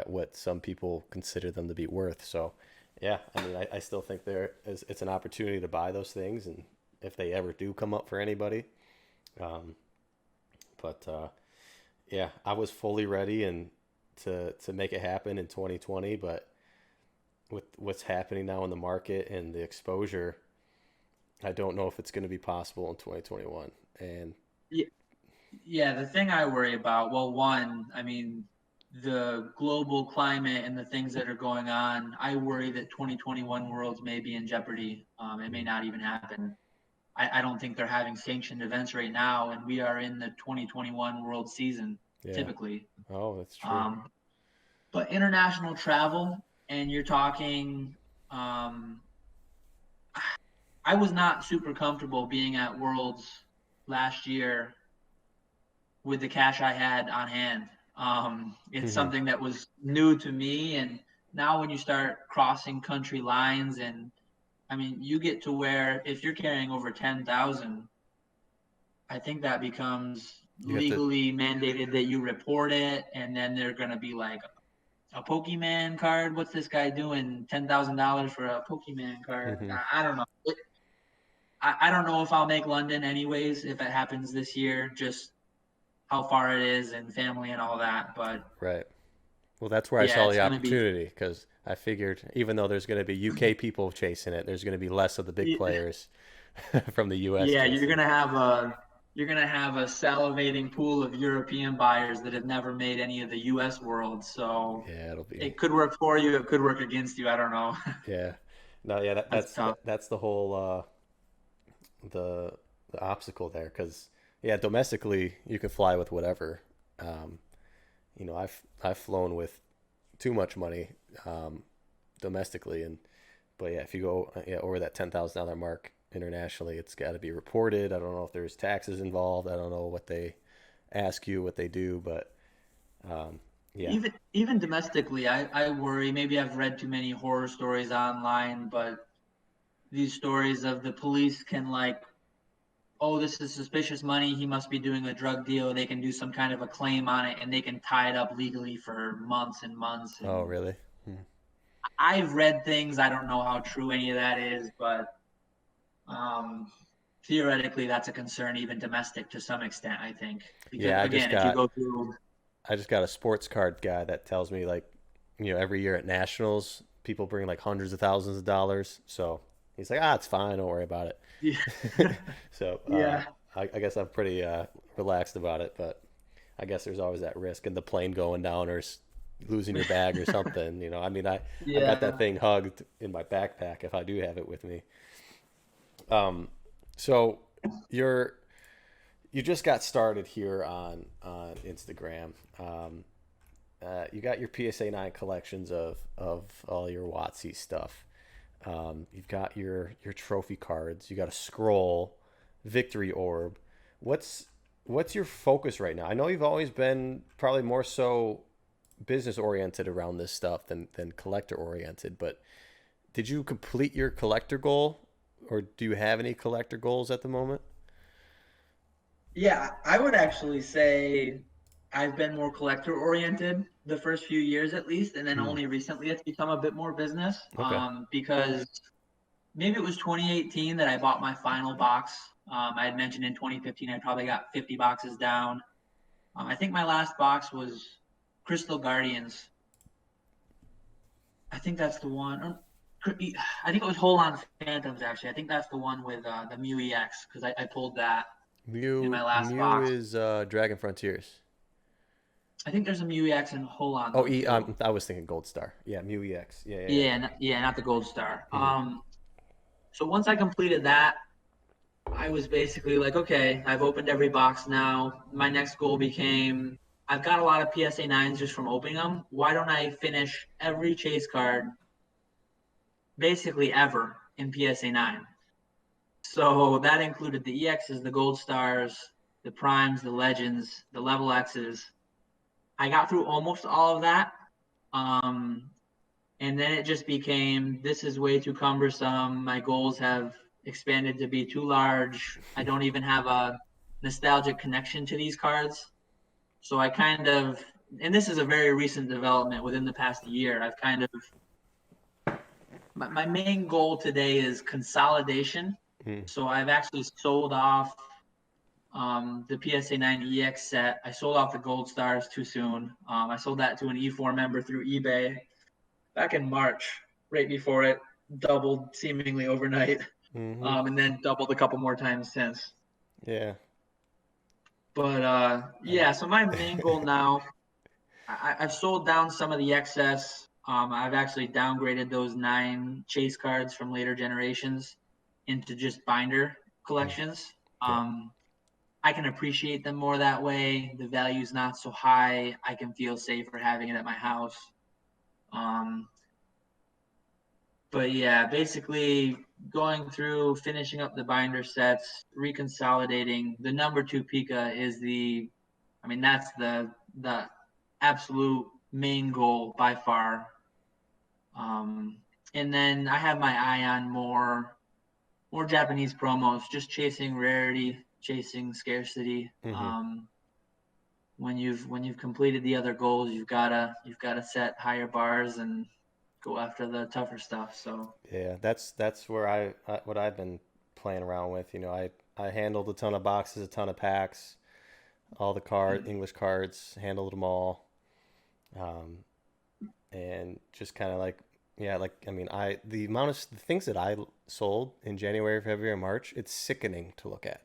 what some people consider them to be worth. So, yeah, I mean, I still think it's an opportunity to buy those things, and if they ever do come up for anybody, um, but yeah, I was fully ready and to make it happen in 2020, but with what's happening now in the market and the exposure, I don't know if it's going to be possible in 2021. And Yeah, yeah, the thing I worry about, well, one, I mean, the global climate and the things that are going on, I worry that 2021 Worlds may be in jeopardy. It may mm, not even happen. I don't think they're having sanctioned events right now, and we are in the 2021 World season yeah, typically. oh, that's true. Um, but international travel, and you're talking, um, I was not super comfortable being at Worlds last year with the cash I had on hand. It's Hmm. something that was new to me, and now when you start crossing country lines, and I mean, you get to where if you're carrying over 10,000, I think that becomes You have to. legally mandated that you report it, and then they're gonna be like a Pokemon card. What's this guy doing? $10,000 for a Pokemon card? Hmm. I don't know. I don't know if I'll make London anyways if it happens this year. Just how far it is and family and all that. But Right. Well, that's where I yeah, saw it's the gonna be. opportunity because I figured even though there's going to be UK people chasing it, there's going to be less of the big players from the US Yeah, chasing it. you're gonna have a salivating pool of European buyers that have never made any of the U.S. worlds. So Yeah, it'll be. it could work for you. It could work against you. I don't know. Yeah. No, yeah, That's tough. that's the whole the the obstacle there because yeah, domestically you can fly with whatever. Um, I've flown with too much money domestically, and but yeah, if you go yeah over that $10,000 mark internationally, it's got to be reported. I don't know if there's taxes involved. I don't know what they ask you, what they do, but um, yeah. Even domestically, I worry. Maybe I've read too many horror stories online, but these stories of the police can like, oh, this is suspicious money. He must be doing a drug deal. They can do some kind of a claim on it, and they can tie it up legally for months and months. Oh, And really? Hmm. I've read things. I don't know how true any of that is, but um, theoretically, that's a concern, even domestic to some extent. I think because Yeah, again, if you go through, I just got a sports card guy that tells me like, every year at nationals, people bring like hundreds of thousands of dollars. So he's like, it's fine, don't worry about yeah, it. So yeah, I guess I'm pretty relaxed about it, but I guess there's always that risk and the plane going down or losing your bag or something. I mean, I got that yeah. thing hugged in my backpack if I do have it with me. Um, so you're you just got started here on Instagram. You got your PSA 9 collections of all your WotC stuff. You've got your trophy cards. You got a scroll, victory orb. What's what's your focus right now? I know you've always been probably more so business oriented around this stuff than collector oriented, but did you complete your collector goal or do you have any collector goals at the moment? Yeah, I would actually say I've been more collector oriented the first few years at least, and then Hmm. only recently it's become a bit more business. Okay. Because maybe it was 2018 that I bought my final box. I had mentioned in 2015 I probably got 50 boxes down. I think my last box was Crystal Guardians. I think that's the one. I think it was Hold On Phantoms actually. I think that's the one with the Mew EX because I pulled that in my last Mew box. is Dragon Frontiers. I think there's a Mew EX and Hold On Oh, though too. I was thinking Gold Star. Yeah, Mew EX. Yeah, yeah, Yeah, yeah, not the Gold Star. yeah. Hmm. So once I completed that, I was basically like, okay, I've opened every box now. My next goal became I've got a lot of PSA 9s just from opening them. Why don't I finish every chase card basically ever in PSA 9? So that included the EXs, the Gold Stars, the Primes, the Legends, the Level Xs. I got through almost all of that. Um, and then it just became this is way too cumbersome. My goals have expanded to be too large. I don't even have a nostalgic connection to these cards. So I kind of, and this is a very recent development within the past year. I've kind of, my main goal today is consolidation. Hmm. So I've actually sold off the PSA 9 EX set. I sold off the Gold Stars too soon. I sold that to an E4 member through eBay back in March, right before it doubled seemingly overnight. Mm-hmm. and then doubled a couple more times since. Yeah. But I'm. yeah, so my main goal now, I've sold down some of the excess. I've actually downgraded those 9 chase cards from later generations into just binder Mm, collections. yeah. I can appreciate them more that way. The value's not so high. I can feel safer having it at my house. Um, but yeah, basically going through, finishing up the binder sets, reconsolidating. The number 2 Pika is I mean, that's the absolute main goal by far. Um, and then I have my eye on more Japanese promos, just chasing rarity, chasing scarcity. Mm-hmm. When you've completed the other goals, you've gotta set higher bars and go after the tougher stuff. So Yeah. That's where what I've been playing around with. I handled a ton of boxes, a ton of packs, all the English cards, handled them all. Um, and just kind of like, yeah, like I mean, the amount of the things that I sold in January, February, and March, it's sickening to look at.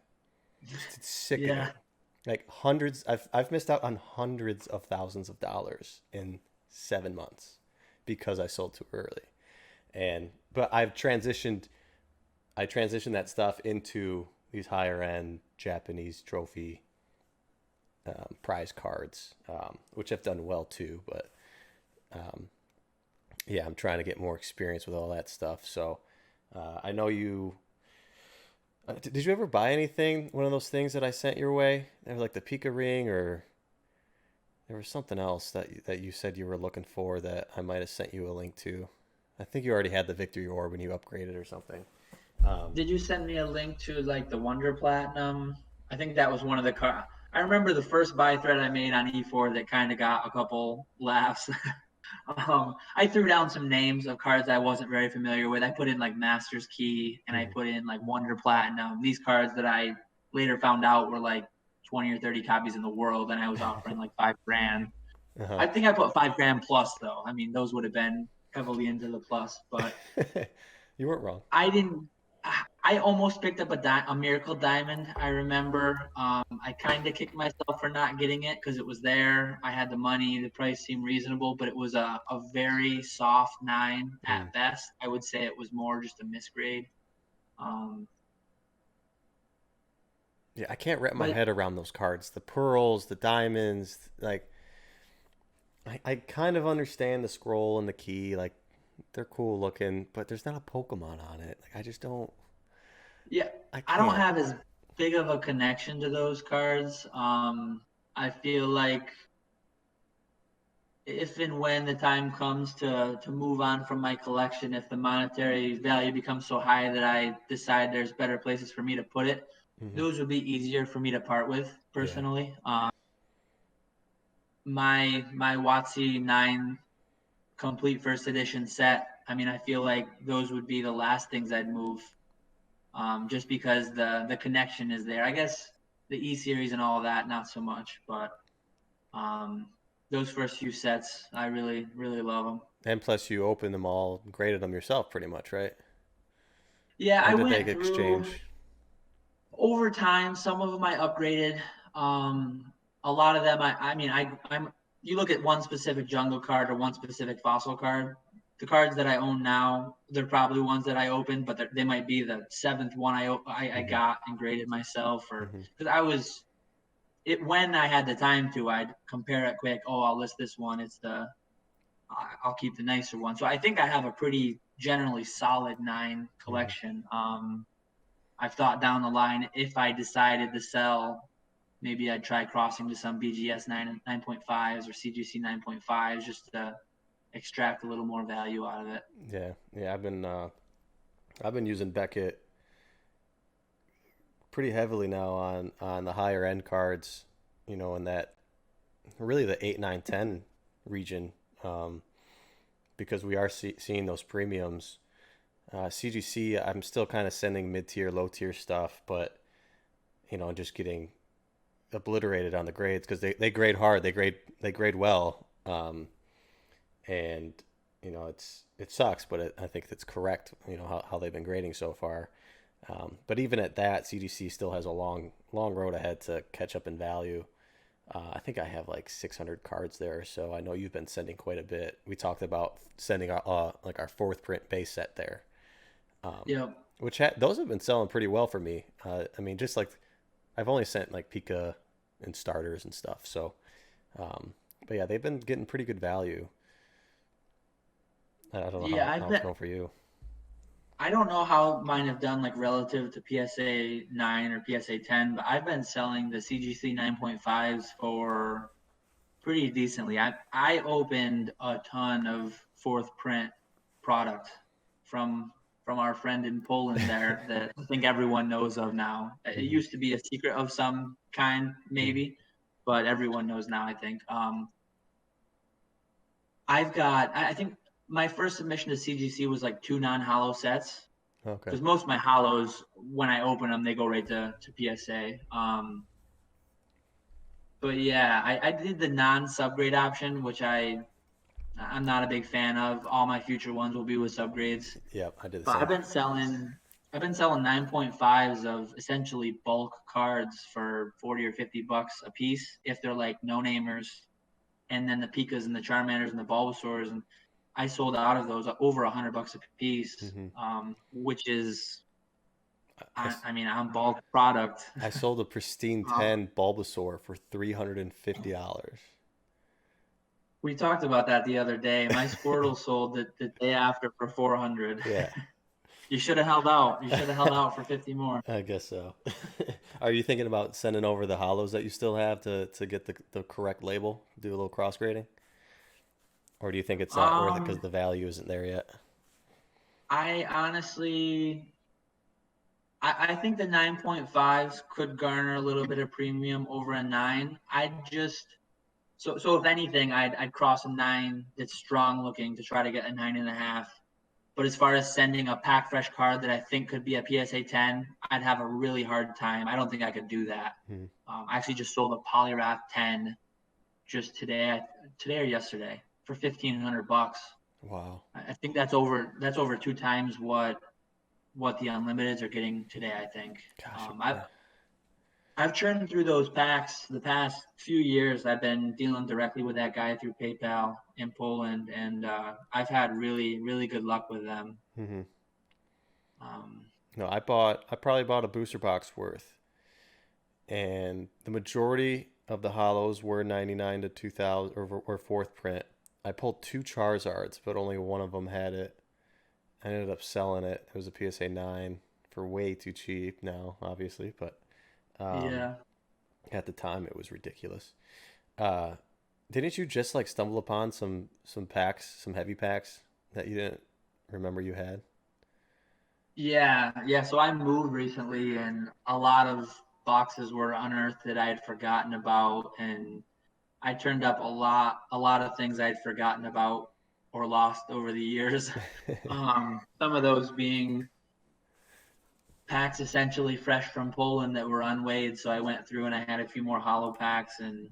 Just it's yeah, sickening. Like hundreds, I've missed out on hundreds of thousands of dollars in 7 months because I sold too early. And but I transitioned that stuff into these higher end Japanese trophy prize cards, which have done well too. But um, yeah, I'm trying to get more experience with all that stuff. So I know you. Did you ever buy anything? One of those things that I sent your way? They were like the Pika ring, or there was something else that you said you were looking for that I might have sent you a link to. I think you already had the Victory Orb when you upgraded or something. Um, did you send me a link to like the Wonder Platinum? I think that was one of the car. I remember the first buy thread I made on E4 that kind of got a couple laughs. I threw down some names of cards I wasn't very familiar with. I put in like Master's Key and I mhm. put in like Wonder Platinum. These cards that I later found out were like 20 or 30 copies in the world, and I was offering like 5 grand. Uh-huh. I think I put 5 grand plus though. I mean, those would have been heavily into the plus, but You weren't wrong. I didn't. I almost picked up a miracle diamond. I remember. I kind of kicked myself for not getting it because it was there. I had the money. The price seemed reasonable, but it was a very soft 9 Mm. at best. I would say it was more just a misgrade. Um, Yeah, I can't wrap my but head around those cards. The pearls, the diamonds, like I kind of understand the scroll and the key, like they're cool looking, but there's not a Pokemon on it. Like I just don't yeah, I I don't can't. have as big of a connection to those cards. I feel like if and when the time comes to move on from my collection, if the monetary value becomes so high that I decide there's better places for me to put it, Hmm. those would be easier for me to part with Yeah. personally. My WotC 9 complete first edition set. I mean, I feel like those would be the last things I'd move, just because the connection is there. I guess the E series and all of that, not so much, but um, those first few sets, I really love them. And plus you opened them all, graded them yourself pretty much, right? Yeah, Or I did they went through exchange? over time. Some of them I upgraded. A lot of them, I mean, I'm. You look at one specific jungle card or one specific fossil card. The cards that I own now, they're probably ones that I opened, but they might be the seventh one I Hmm. got and graded myself, or Hmm. because I was it when I had the time to, I'd compare it quick. Oh, I'll list this one. I'll keep the nicer one. So I think I have a pretty generally solid 9 Hmm. collection. I've thought down the line if I decided to sell, maybe I'd try crossing to some BGS 9.5s or CGC 9.5s just to extract a little more value out of it. Yeah. Yeah, I've been using Beckett pretty heavily now on the higher end cards, in that really the 8, 9, 10 region, um, because we are seeing those premiums. CGC, I'm still kind of sending mid tier, low tier stuff, but just getting obliterated on the grades because they grade hard, they grade well, and it sucks, but I think it's correct. How they've been grading so far. But even at that, CGC still has a long road ahead to catch up in value. I think I have like 600 cards there, so I know you've been sending quite a bit. We talked about sending like our fourth print base set there, Yep. those have been selling pretty well for me. I mean, just like I've only sent like Pika and starters and stuff, so but yeah, they've been getting pretty good value. I don't know Yeah, how it's going for you. I don't know how mine have done like relative to PSA 9 or PSA 10, but I've been selling the CGC 9.5s for pretty decently. I opened a ton of fourth print product from from our friend in Poland there that I think everyone knows of now. It Hmm. used to be a secret of some kind, Hmm. maybe, but everyone knows now, I think. I've got, I think my first submission to CGC was like two non-hollow sets Okay. because most of my hollows, when I open them, they go right to PSA. But yeah, I did the non-subgrade option, which I'm not a big fan of. All my future ones will be with subgrades. Yep, I did the But same. I've been selling 9.5s of essentially bulk cards for 40 or $50 a piece if they're like no namers, and then the Pikas and the Charmanders and the Bulbasaurs, and I sold out of those over $100 a piece, Hmm. which is I, I mean on bulk product. I sold a pristine um, 10 Bulbasaur for $350. we talked about that the other day. My Squirtle sold the day after for 400. Yeah. You should have held out. You should have held out for 50 more. I guess so. Are you thinking about sending over the hollows that you still have to get the correct label, do a little cross grading? Or do you think it's not worth it because Um, the value isn't there yet? I honestly, I think the 9.5s could garner a little bit of premium over a nine. I just so if anything, I'd cross a nine that's strong looking to try to get a 9.5. But as far as sending a pack fresh card that I think could be a PSA 10, I'd have a really hard time. I don't think I could do that. Hmm. I actually just sold a Polyrath 10 just today or yesterday for $1,500. Wow. I think that's over two times what the unlimiteds are getting today. I think Gosh. Yeah. I've churned through those packs the past few years. I've been dealing directly with that guy through PayPal in Poland, and I've had really good luck with them. Hmm. Um, No, I probably bought a booster box worth, and the majority of the hollows were 99 to 2000 or fourth print. I pulled two Charizards, but only one of them had it. I ended up selling it. It was a PSA 9 for way too cheap now, obviously, but um, yeah, at the time it was ridiculous. Uh, didn't you just like stumble upon some packs, some heavy packs that you didn't remember you had? yeah. So I moved recently, and a lot of boxes were unearthed that I had forgotten about, and I turned up a lot of things I'd forgotten about or lost over the years. Some of those being packs essentially fresh from Poland that were unweighed. So I went through and I had a few more hollow packs, and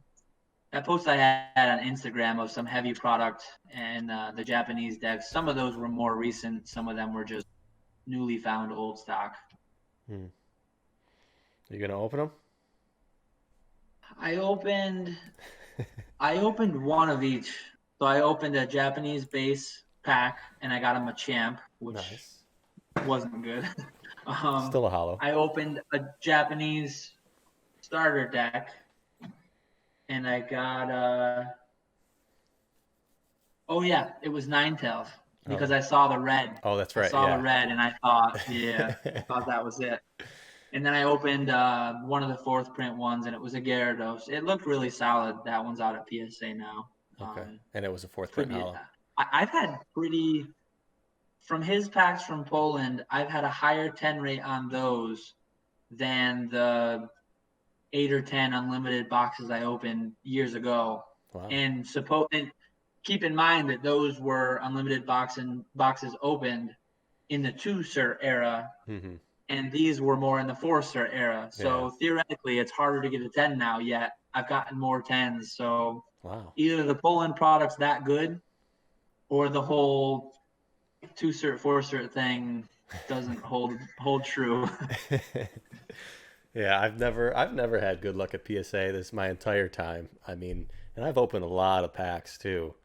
that post I had on Instagram of some heavy product and the Japanese decks. Some of those were more recent. Some of them were just newly found old stock. Hmm. You gonna open them? I opened I opened one of each. So I opened a Japanese base pack and I got him a champ, which Nice. wasn't good. um, Still a hollow. I opened a Japanese starter deck and I got oh yeah, it was Ninetales because Oh. I saw the red. Oh, that's I right. saw the Yeah. red and I thought, yeah, I thought that was it. And then I opened one of the fourth print ones and it was a Gyarados. It looked really solid. That one's out at PSA now. Okay. And it was a fourth print Pretty. hollow. I've had pretty from his packs from Poland. I've had a higher 10 rate on those than the 8 or 10 unlimited boxes I opened years ago. Wow. And keep in mind that those were unlimited boxes opened in the two cert era, Hmm. and these were more in the four cert era. Yeah. So theoretically, it's harder to get a 10 now. Yet I've gotten more 10s. So Wow. either the Poland product's that good, or the whole two cert four cert thing doesn't hold true. Yeah, I've never had good luck at PSA this my entire time. I mean, and I've opened a lot of packs too.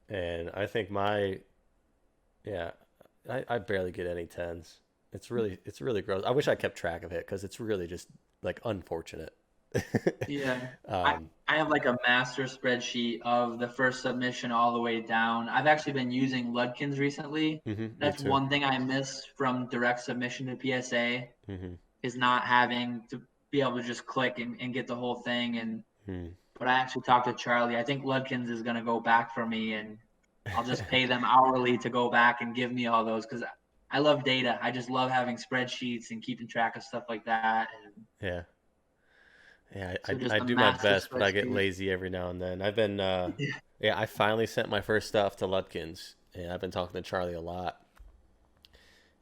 And I think yeah, I barely get any tens. It's really gross. I wish I kept track of it because it's really just like unfortunate. Yeah. I, um, I have like a master spreadsheet of the first submission all the way down. I've actually been using Ludkins recently. Me That's too. one thing I miss from direct submission to PSA hmm is not having to be able to just click and get the whole thing. And hmm but I actually talked to Charlie. I think Ludkins is gonna go back for me, and I'll just pay them hourly to go back and give me all those because I love data. I just love having spreadsheets and keeping track of stuff like that. And Yeah. Yeah, I, so I just I a do my master best, but I get spreadsheet. lazy every now and then. Yeah, I finally sent my first stuff to Lutkins, and I've been talking to Charlie a lot.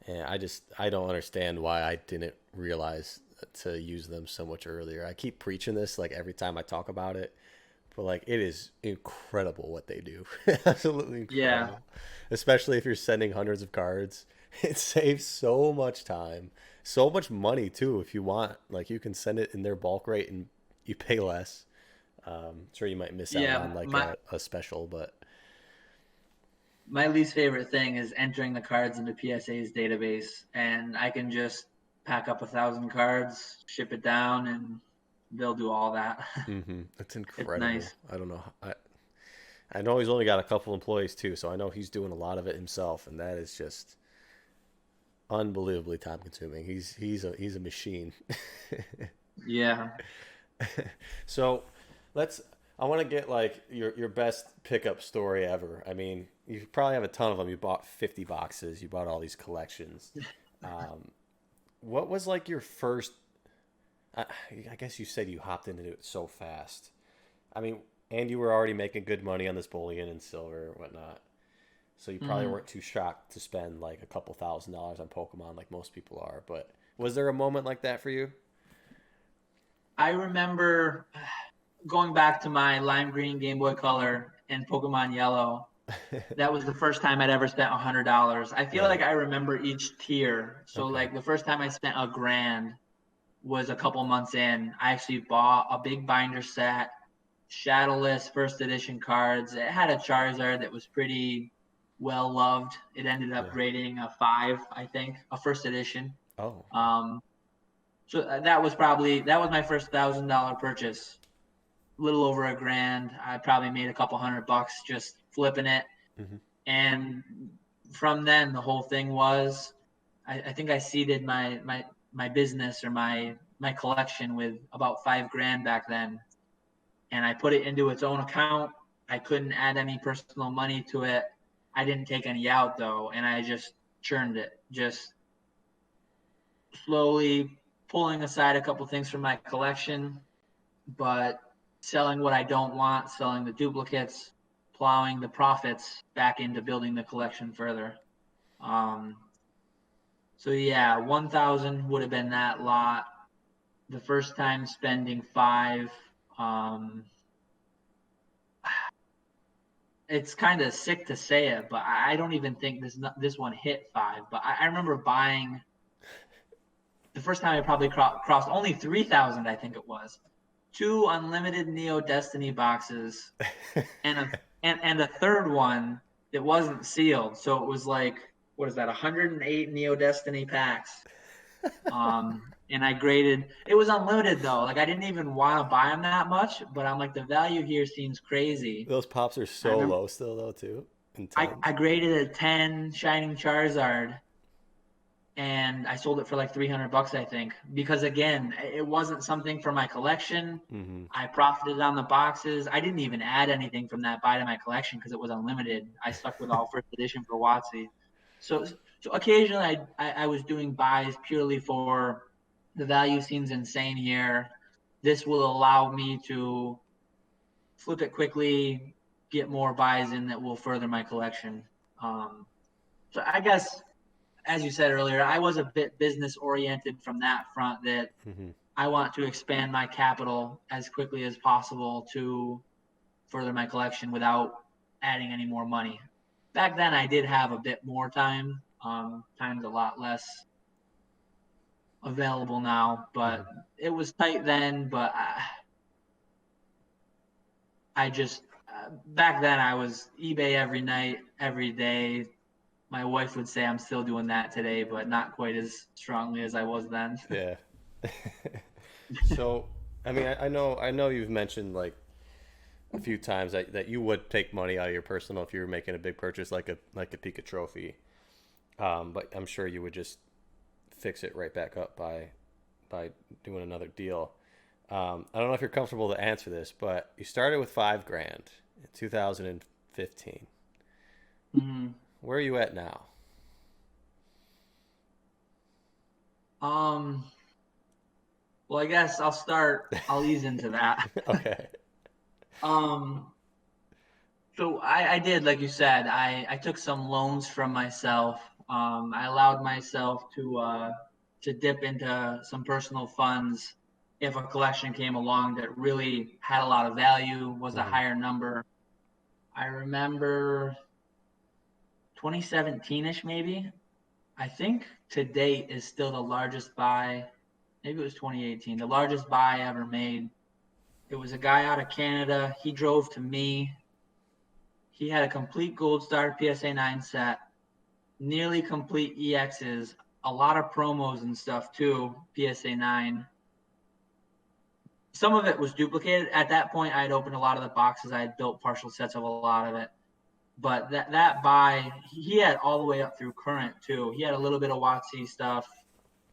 And I don't understand why I didn't realize to use them so much earlier. I keep preaching this like every time I talk about it, but like it is incredible what they do. Absolutely Yeah. incredible. Especially if you're sending hundreds of cards. It saves so much time, so much money too if you want. Like you can send it in their bulk rate and you pay less. Sure you might miss out Yeah, on like my a special, but my least favorite thing is entering the cards into PSA's database, and I can just pack up 1,000 cards, ship it down, and they'll do all that. it's It's incredible. nice. I don't know. I know he's only got a couple employees too, so I know he's doing a lot of it himself, and that is just unbelievably time consuming. He's a machine. Yeah. So let's. I want to get like your best pickup story ever. I mean, you probably have a ton of them. You bought 50 boxes. You bought all these collections. Um, what was like your first? I, I guess you said you hopped into it so fast. I mean, and you were already making good money on this bullion and silver and whatnot. So you probably Mhm. weren't too shocked to spend like a couple $1,000s on Pokemon like most people are. But was there a moment like that for you? I remember going back to my lime green Game Boy Color and Pokemon Yellow. That was the first time I'd ever spent $100. I feel Right. like I remember each tier. So Okay. like the first time I spent a grand was a couple months in. I actually bought a big binder set, shadowless first edition cards. It had a Charizard that was pretty well loved. It ended up Yeah. grading a 5, I think, a first edition. Oh. Okay. Um, so that was my first $1,000 purchase. A little over a grand. I probably made a couple $100 just flipping it. hmm And from then, the whole thing was, I think I seeded my business or my collection with about 5 grand back then, and I put it into its own account. I couldn't add any personal money to it. I didn't take any out though, and I just churned it, just slowly pulling aside a couple things from my collection, but selling what I don't want, selling the duplicates, plowing the profits back into building the collection further. Um, so yeah, 1,000 would have been that lot. The first time spending 5. Um, it's kind of sick to say it, but I don't even think this one hit 5. But I remember buying the first time I probably crossed only 3,000. I think it was 2 unlimited Neo Destiny boxes and a third one that wasn't sealed. So it was like, what is that? 108 Neo Destiny packs. And I graded. It was unlimited though. Like I didn't even want to buy them that much, but I'm like the value here seems crazy. Those pops are I so remember low still though too. I Intense. graded a 10 Shining Charizard, and I sold it for like $300, I think, because again, it wasn't something for my collection. hmm I profited on the boxes. I didn't even add anything from that buy to my collection because it was unlimited. I stuck with all first edition for WotC. So, so occasionally I was doing buys purely for the value seems insane here. This will allow me to flip it quickly, get more buys in that will further my collection. Um, so I guess, as you said earlier, I was a bit business oriented from that front that hmm I want to expand my capital as quickly as possible to further my collection without adding any more money. Back then, I did have a bit more time, Time's a lot less available now, Hmm. but it was tight then. But I just back then I was eBay every night, every day. My wife would say I'm still doing that today, but not quite as strongly as I was then. Yeah. So, I mean, I know you've mentioned like a few times that you would take money out of your personal if you were making a big purchase like a Pika trophy. But I'm sure you would just fix it right back up by doing another deal. I don't know if you're comfortable to answer this, but you started with 5 grand in 2015. Mhm. Where are you at now? Um, well, I guess I'll ease into that. Okay. Um, so I did, like you said, I took some loans from myself. I allowed myself to dip into some personal funds if a collection came along that really had a lot of value, was a Hmm. higher number. I remember 2017ish maybe. I think to date is still the largest buy. Maybe it was 2018, the largest buy I ever made. It was a guy out of Canada. He drove to me. He had a complete Gold Star PSA 9 set, nearly complete EXs, a lot of promos and stuff too, PSA 9. Some of it was duplicated. At that point, I had opened a lot of the boxes. I had built partial sets of a lot of it. But that buy, he had all the way up through current too. He had a little bit of WotC stuff.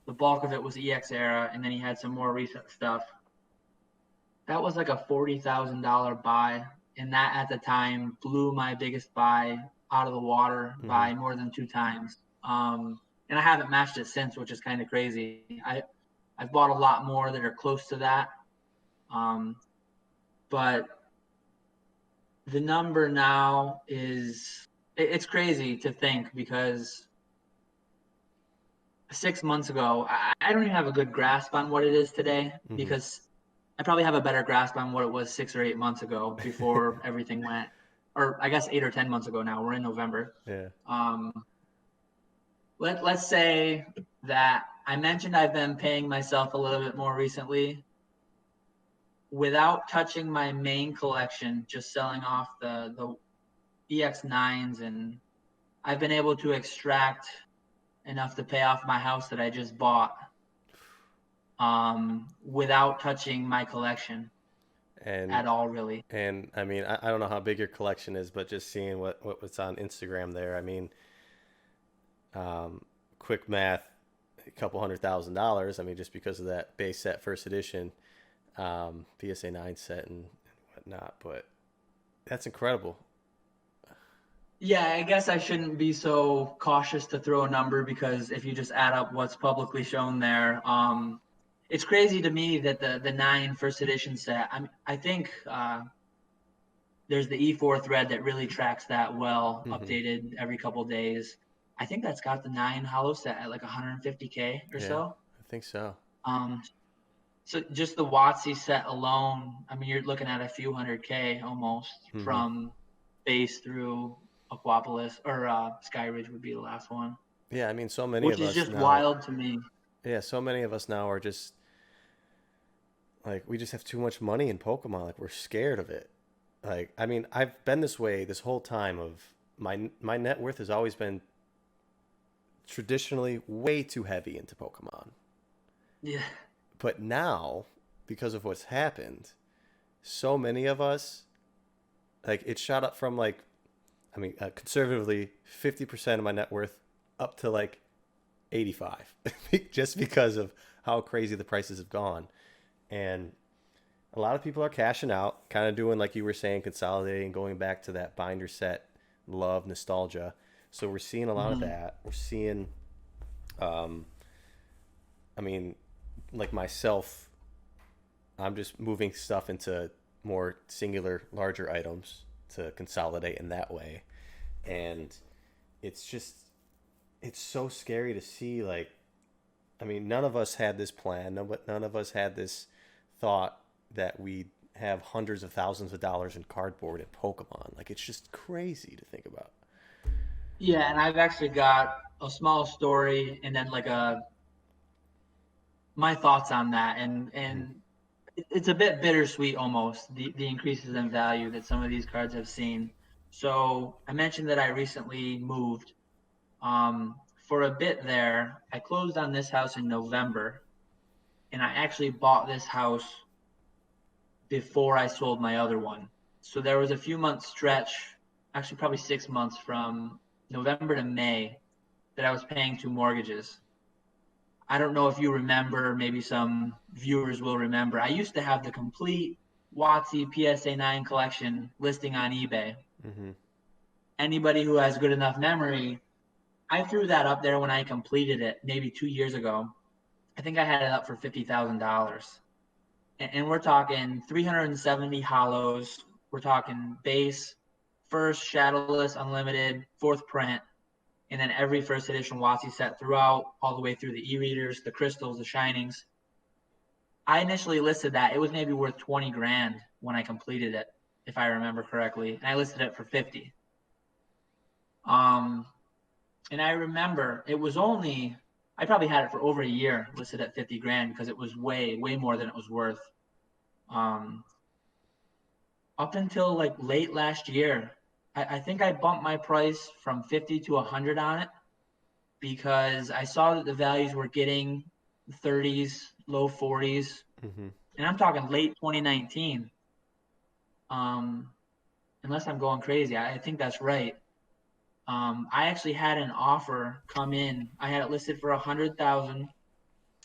The bulk of it was EX era, and then he had some more recent stuff. That was like a $40,000 buy, and that at the time blew my biggest buy out of the water Hmm. by more than 2 times. And I haven't matched it since, which is kind of crazy. I've bought a lot more that are close to that, um, but the number now is it's crazy to think because 6 months ago I don't even have a good grasp on what it is today Hmm. because I probably have a better grasp on what it was 6 or 8 months ago before everything went, or I guess 8 or 10 months ago now. We're in November. Yeah. Um, let's say that I mentioned I've been paying myself a little bit more recently without touching my main collection, just selling off the EX9s, and I've been able to extract enough to pay off my house that I just bought without touching my collection And at all, really. and I mean, I don't know how big your collection is, but just seeing what was on Instagram there, I mean, um, quick math, a couple $100,000. I mean, just because of that base set first edition, PSA 9 set and whatnot. But that's incredible. Yeah, I guess I shouldn't be so cautious to throw a number because if you just add up what's publicly shown there, it's crazy to me that the 9 first edition set. I think there's the E4 thread that really tracks that well, Hmm. updated every couple of days. I think that's got the 9 hollow set at like 150K or Yeah, so. I think so. Um, so just the WotC set alone, I mean, you're looking at a few hundred K almost Hmm. from base through Aquapolis or Skyridge would be the last one, Yeah, I mean, so many which of is us just now. wild to me. Yeah, so many of us now are just like we just have too much money in Pokemon. Like we're scared of it. Like I mean, I've been this way this whole time. Of my net worth has always been traditionally way too heavy into Pokemon. Yeah, But now, because of what's happened, so many of us like it shot up from like I mean, conservatively 50% of my net worth up to like 85 just because of how crazy the prices have gone. And a lot of people are cashing out, kind of doing like you were saying, consolidating, going back to that binder set love, nostalgia. So we're seeing a lot of mm-hmm. that. We're seeing, um, I mean, like myself, I'm just moving stuff into more singular, larger items to consolidate in that way. And it's just, it's so scary to see. Like, I mean, none of us had this plan. None of us had this thought that we have hundreds of thousands of dollars in cardboard at Pokemon. Like, it's just crazy to think about. Yeah, and I've actually got a small story and then like a my thoughts on that, Mm-hmm. and it's a bit bittersweet almost the increases in value that some of these cards have seen. So I mentioned that I recently moved. For a bit there, I closed on this house in November, and I actually bought this house before I sold my other one. So there was a few months stretch, actually probably 6 months from November to May, that I was paying two mortgages. I don't know if you remember, maybe some viewers will remember. I used to have the complete WotC PSA 9 collection listing on eBay. Mm-hmm. Anybody who has good enough memory, I threw that up there when I completed it maybe 2 years ago. I think I had it up for $50,000. And we're talking 370 hollows. We're talking base, first, shadowless, unlimited, fourth print, and then every first edition WotC set throughout, all the way through the e-readers, the crystals, the shinings. I initially listed that it was maybe worth 20 grand when I completed it, if I remember correctly, and I listed it for 50. Um, and I remember it was only I probably had it for over a year listed at 50 grand because it was way more than it was worth. Um, up until like late last year, I think I bumped my price from 50 to 100 on it because I saw that the values were getting 30s, low 40s, Mm-hmm. and I'm talking late 2019. Um, unless I'm going crazy, I think that's right. I actually had an offer come in. I had it listed for 100,000.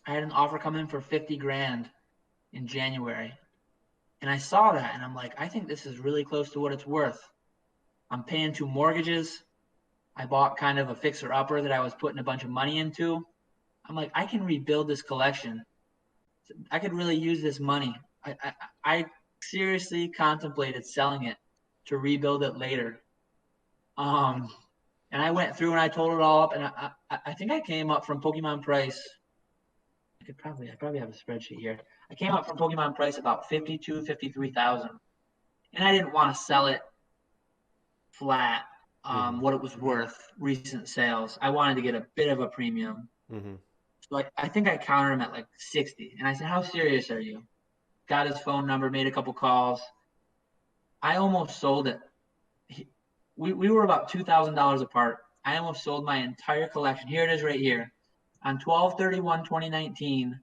I had an offer come in for 50 grand in January, and I saw that, and I'm like, I think this is really close to what it's worth. I'm paying two mortgages. I bought kind of a fixer upper that I was putting a bunch of money into. I'm like, I can rebuild this collection. I could really use this money. I seriously contemplated selling it to rebuild it later. Um, and I went through and I totaled it all up, and I think I came up from Pokemon price. I probably have a spreadsheet here. I came up from Pokemon price about 52, 53,000, and I didn't want to sell it flat. Mm-hmm. What it was worth, recent sales. I wanted to get a bit of a premium. Mm-hmm. So like I think I countered him at like 60, and I said, "How serious are you?" Got his phone number, made a couple calls. I almost sold it. We were about $2,000 apart. I almost sold my entire collection. Here it is right here. On 12/31/2019,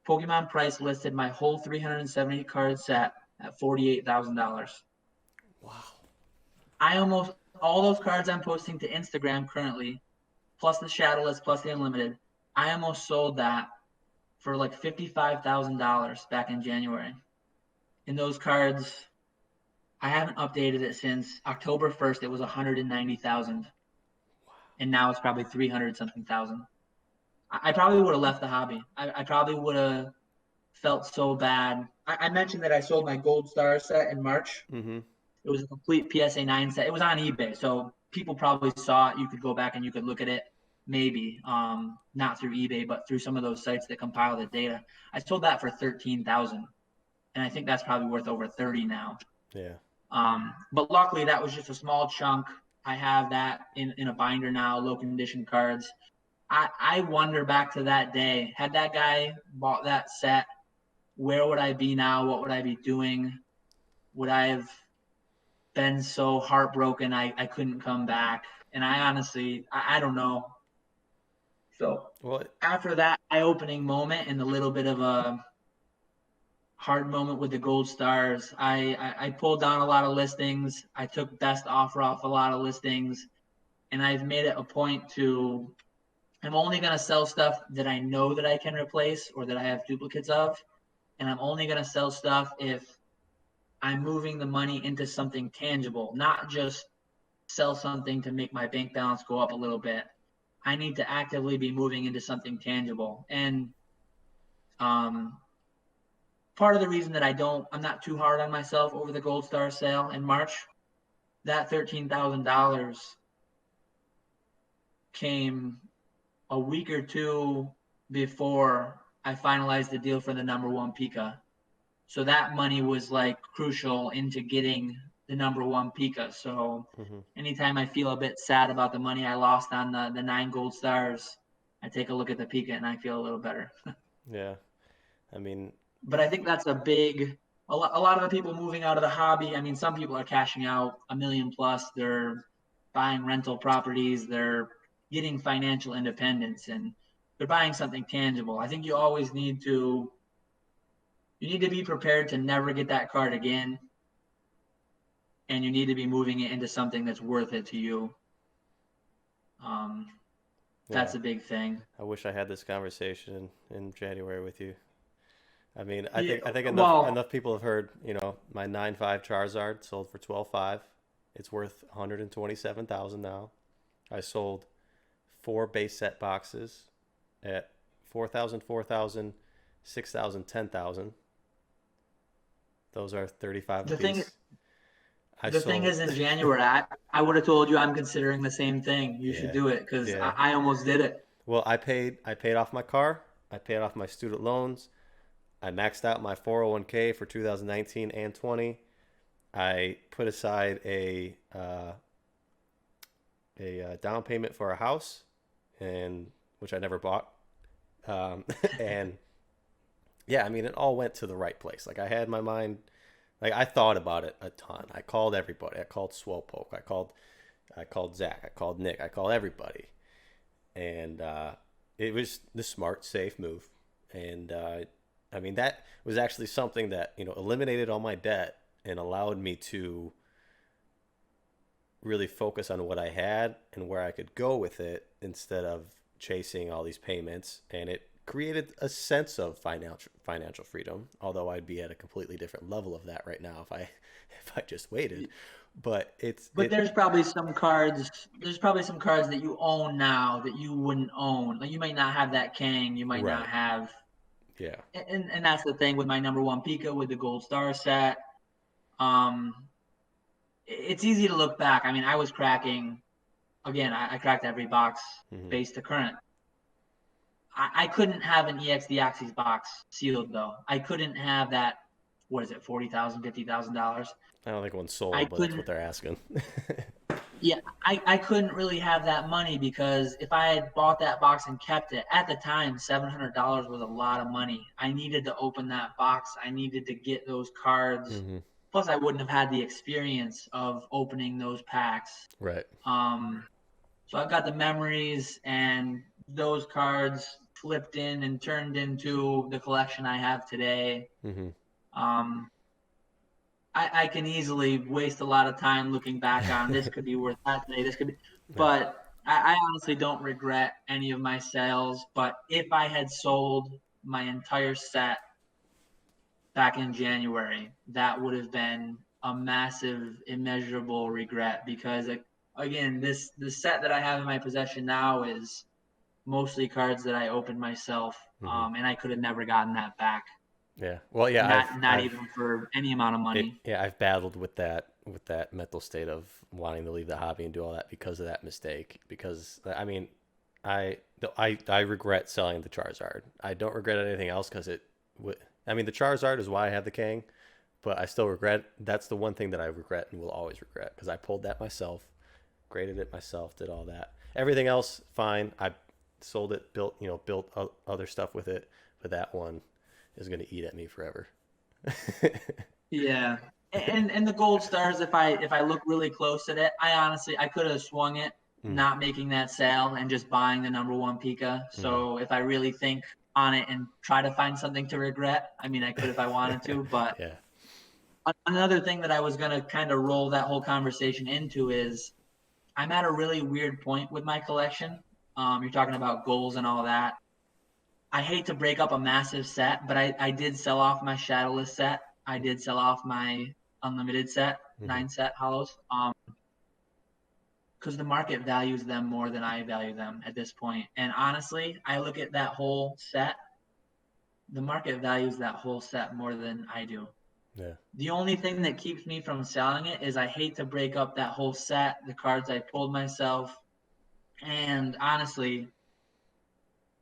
Pokemon Price listed my whole 370 card set at $48,000. Wow. I almost all those cards I'm posting to Instagram currently, plus the Shadowless, plus the Unlimited. I almost sold that for like $55,000 back in January. And those cards, I haven't updated it since October 1st. It was 190,000, and now it's probably 300 something thousand. I probably would have left the hobby. I probably would have felt so bad. I mentioned that I sold my Gold Star set in March. Mm-hmm. It was a complete PSA 9 set. It was on eBay, so people probably saw it. You could go back and you could look at it, maybe not through eBay, but through some of those sites that compile the data. I sold that for 13,000, and I think that's probably worth over 30 now. Yeah. But luckily, that was just a small chunk. I have that in a binder now, low condition cards. I wonder back to that day. Had that guy bought that set, where would I be now? What would I be doing? Would I have been so heartbroken I couldn't come back? And I honestly, I don't know. So Well. after that eye opening moment and a little bit of a hard moment with the gold stars, I pulled down a lot of listings. I took best offer off a lot of listings, and I've made it a point to I'm only going to sell stuff that I know that I can replace or that I have duplicates of. And I'm only going to sell stuff if I'm moving the money into something tangible, not just sell something to make my bank balance go up a little bit. I need to actively be moving into something tangible. And um, part of the reason that I'm not too hard on myself over the Gold Star sale in March, that $13,000 came a week or two before I finalized the deal for the number one Pika. So that money was like crucial into getting the number one Pika. So Hmm. anytime I feel a bit sad about the money I lost on the 9 gold stars, I take a look at the Pika and I feel a little better. Yeah. I mean, But I think that's a lot of the people moving out of the hobby. I mean, some people are cashing out a million plus. They're buying rental properties. They're getting financial independence and they're buying something tangible. I think you need to be prepared to never get that card again, and you need to be moving it into something that's worth it to you. Um, yeah. that's a big thing. I wish I had this conversation in January with you. I mean, Yeah, I think well, enough people have heard. You know, my 9.5 Charizard sold for 12.5. It's worth 127,000 now. I sold four base set boxes at 4,000, 4,000, 6,000, 10,000. Those are 35 the thing apiece. I the thing sold. is, in January, I would have told you I'm considering the same thing. You should Yeah, do it because yeah. I almost did it. Well, I paid off my car. I paid off my student loans. I maxed out my 401k for 2019 and 20. I put aside a down payment for a house, and which I never bought. And yeah, I mean, it all went to the right place. Like I had my mind, like I thought about it a ton. I called everybody. I called Swopoke. I called Zach. I called Nick. I called everybody, and it was the smart, safe move. And I mean, that was actually something that eliminated all my debt and allowed me to really focus on what I had and where I could go with it instead of chasing all these payments. And it created a sense of financial freedom. Although I'd be at a completely different level of that right now if I if I just waited. But But there's probably some cards that you own now that you wouldn't own. Like you might not have that Kang, you might not right. have, Yeah. and that's the thing with my number one Pika with the gold star set. Um, it's easy to look back. I mean, I was cracking again. I cracked every box Hmm. base to current. I couldn't have an EX Deoxys box sealed though. I couldn't have that. What is it? $40,000, $50,000. I don't think one's I sold, but that's what couldn't. they're asking. Yeah, I couldn't really have that money because if I had bought that box and kept it at the time, $700 was a lot of money. I needed to open that box. I needed to get those cards. Hmm. Plus, I wouldn't have had the experience of opening those packs. Right. Um, so I've got the memories, and those cards flipped in and turned into the collection I have today. Hmm. Um, I can easily waste a lot of time looking back on this could be worth that today. This could be, Yeah. but I honestly don't regret any of my sales. But if I had sold my entire set back in January, that would have been a massive, immeasurable regret because again, this the set that I have in my possession now is mostly cards that I opened myself, Hmm. and I could have never gotten that back. Yeah. Well, yeah, Not even for any amount of money. I've battled with that mental state of wanting to leave the hobby and do all that because of that mistake. Because I mean, I regret selling the Charizard. I don't regret anything else because I mean, the Charizard is why I have the Kang, but I still regret. That's the one thing that I regret and will always regret because I pulled that myself, graded it myself, did all that. Everything else fine. I sold it, built other stuff with it, but that one is going to eat at me forever. Yeah. And the gold stars, if I look really close at it, I could have swung it Mm. not making that sale and just buying the number one Pika. Hmm. So if I really think on it and try to find something to regret, I mean I could if I wanted to, but Yeah. another thing that I was gonna kind of roll that whole conversation into is I'm at a really weird point with my collection. You're talking about goals and all that. I hate to break up a massive set, but I did sell off my Shadowless set. I did sell off my Unlimited set, Hmm. 9 set hollows, because the market values them more than I value them at this point. And honestly, I look at that whole set, the market values that whole set more than I do. Yeah. The only thing that keeps me from selling it is I hate to break up that whole set, the cards I pulled myself, and honestly,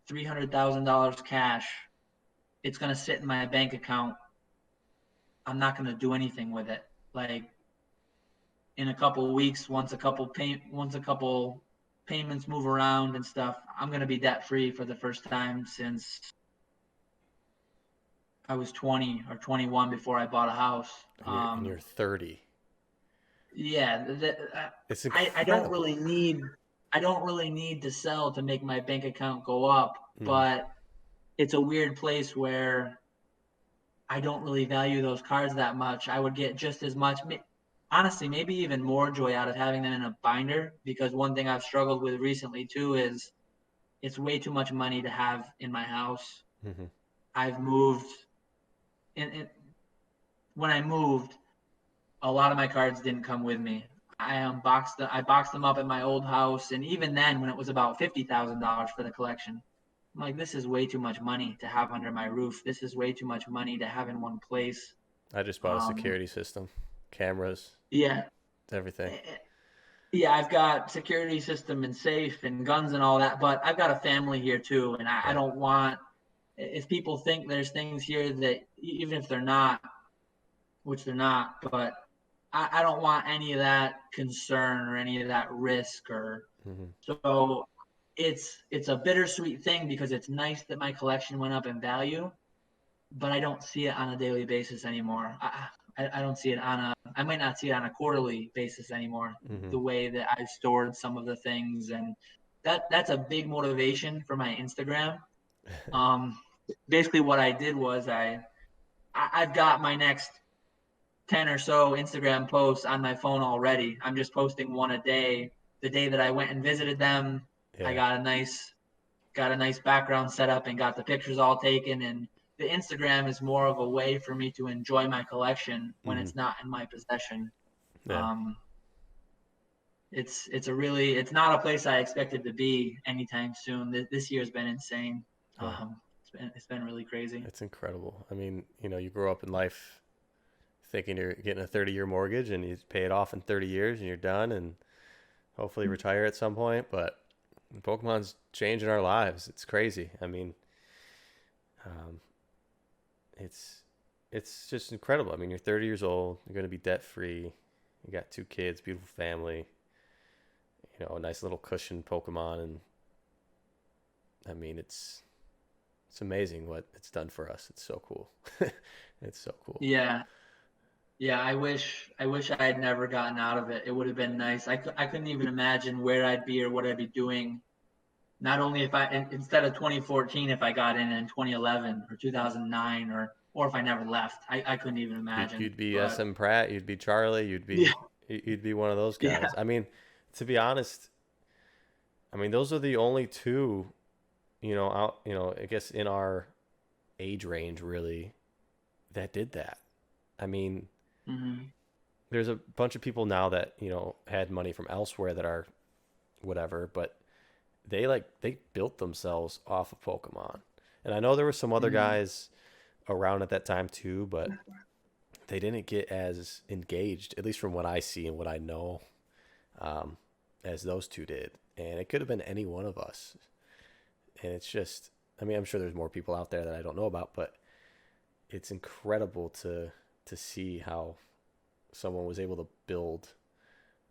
$300,000 cash. It's gonna sit in my bank account. I'm not gonna do anything with it. Like in a couple of weeks, once a couple payments move around and stuff, I'm going to be debt free for the first time since I was 20 or 21 before I bought a house. And you're 30. Yeah, It's I don't incredible. really need to sell to make my bank account go up, Hmm. but it's a weird place where I don't really value those cards that much. I would get just as much, honestly, maybe even more joy out of having them in a binder, because one thing I've struggled with recently too is it's way too much money to have in my house. Hmm. I've moved, and when I moved, a lot of my cards didn't come with me. I boxed them up at my old house, and even then, when it was about $50,000 for the collection, I'm like, this is way too much money to have under my roof. This is way too much money to have in one place. I just bought a Um, security system, cameras, yeah, everything. yeah, I've got security system and safe and guns and all that, but I've got a family here too, and I Right. don't want, if people think there's things here that even if they're not, which they're not, but I don't want any of that concern or any of that risk or Hmm. so it's a bittersweet thing because it's nice that my collection went up in value, but I don't see it on a daily basis anymore. I don't see it on a I might not see it on a quarterly basis anymore. Hmm. The way that I've stored some of the things, and that's a big motivation for my Instagram. Um, Basically, what I did was I've got my next 10 or so Instagram posts on my phone already. I'm just posting one a day. The day that I went and visited them, I Yeah. got a nice background set up and got the pictures all taken, and the Instagram is more of a way for me to enjoy my collection when Hmm. it's not in my possession. Yeah. Um, it's not a place I expected to be anytime soon. This year's been insane. Yeah. It's been really crazy. It's incredible. I mean, you grow up in life thinking you're getting a 30-year mortgage and you pay it off in 30 years and you're done and hopefully retire at some point. But Pokemon's changing our lives. It's crazy. I mean, um, it's it's just incredible. I mean, you're 30 years old. You're going to be debt free. You got two kids, beautiful family. A nice little cushion Pokemon, and I mean, it's amazing what it's done for us. It's so cool. It's so cool. Yeah, yeah. I wish I had never gotten out of it. It would have been nice. I couldn't even imagine where I'd be or what I'd be doing. Not only if instead of 2014, if I got in 2011 or 2009 or if I never left, I couldn't even imagine. You'd be But SM Pratt. You'd be Charlie. yeah, You'd be one of those yeah. guys. I mean, to be honest, I mean those are the only two. Out. I guess in our age range, really, that did that. I mean, Hmm. there's a bunch of people now that had money from elsewhere that are whatever, but they built themselves off of Pokemon. And I know there were some other Hmm. guys around at that time too, but they didn't get as engaged, at least from what I see and what I know, um, as those two did. And it could have been any one of us. And it's just, I mean, I'm sure there's more people out there that I don't know about, but it's incredible to see how someone was able to build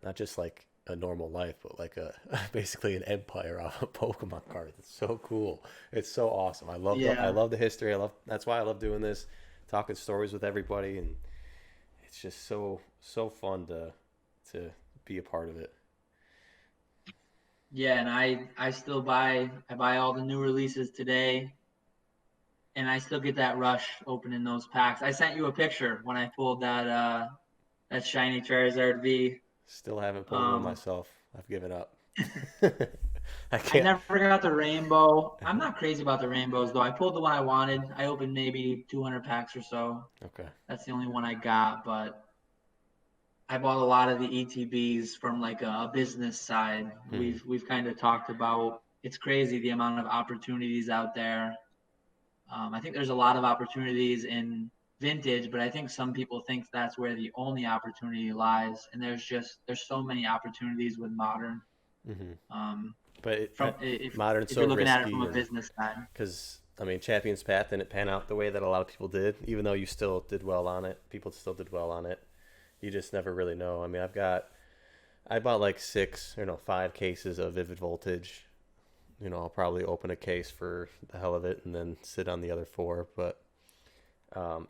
not just like a normal life, but like a basically an empire off of Pokemon cards. It's so cool. It's so awesome. I Yeah. love the history. That's why I love doing this, talking stories with everybody, and it's just so fun to be a part of it. Yeah, and I buy all the new releases today, and I still get that rush opening those packs. I sent you a picture when I pulled that shiny Charizard V. Still haven't pulled one Um, myself. I've given up. I I can't. never got the rainbow. I'm not crazy about the rainbows though. I pulled the one I wanted. I opened maybe 200 packs or so. Okay. That's the only one I got, but I bought a lot of the ETBs from like a business side. Hmm. We've kind of talked about it's crazy the amount of opportunities out there. I think there's a lot of opportunities in vintage, but I think some people think that's where the only opportunity lies. And there's so many opportunities with modern. Hmm. Um, But modern's if so you're looking at it from risky, a and business side. because I mean, Champions Path didn't pan out the way that a lot of people did, even though you still did well on it. People still did well on it. You just never really know. I mean, I've got I bought like 5 cases of Vivid Voltage. I'll probably open a case for the hell of it and then sit on the other 4. But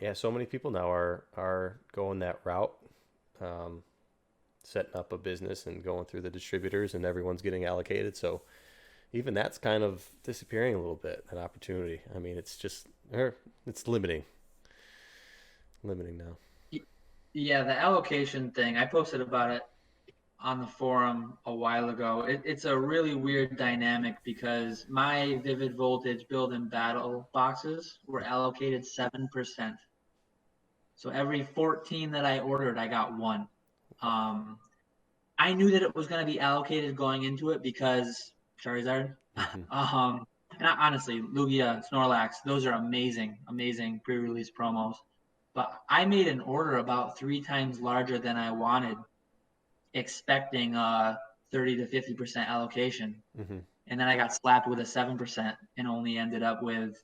yeah, so many people now are going that route, um, setting up a business and going through the distributors, and everyone's getting allocated. So even that's kind of disappearing a little bit. An opportunity. I mean, it's just it's limiting now. Yeah, the allocation thing, I posted about it on the forum a while ago. It's a really weird dynamic because my Vivid Voltage Build and Battle boxes were allocated 7%. So every 14 that I ordered, I got one. Um, I knew that it was going to be allocated going into it because Charizard. Hmm. um, and honestly, Lugia, Snorlax, those are amazing, amazing pre-release promos. But I made an order about 3 times larger than I wanted, expecting a 30 to 50% allocation. Hmm. And then I got slapped with a 7% and only ended up with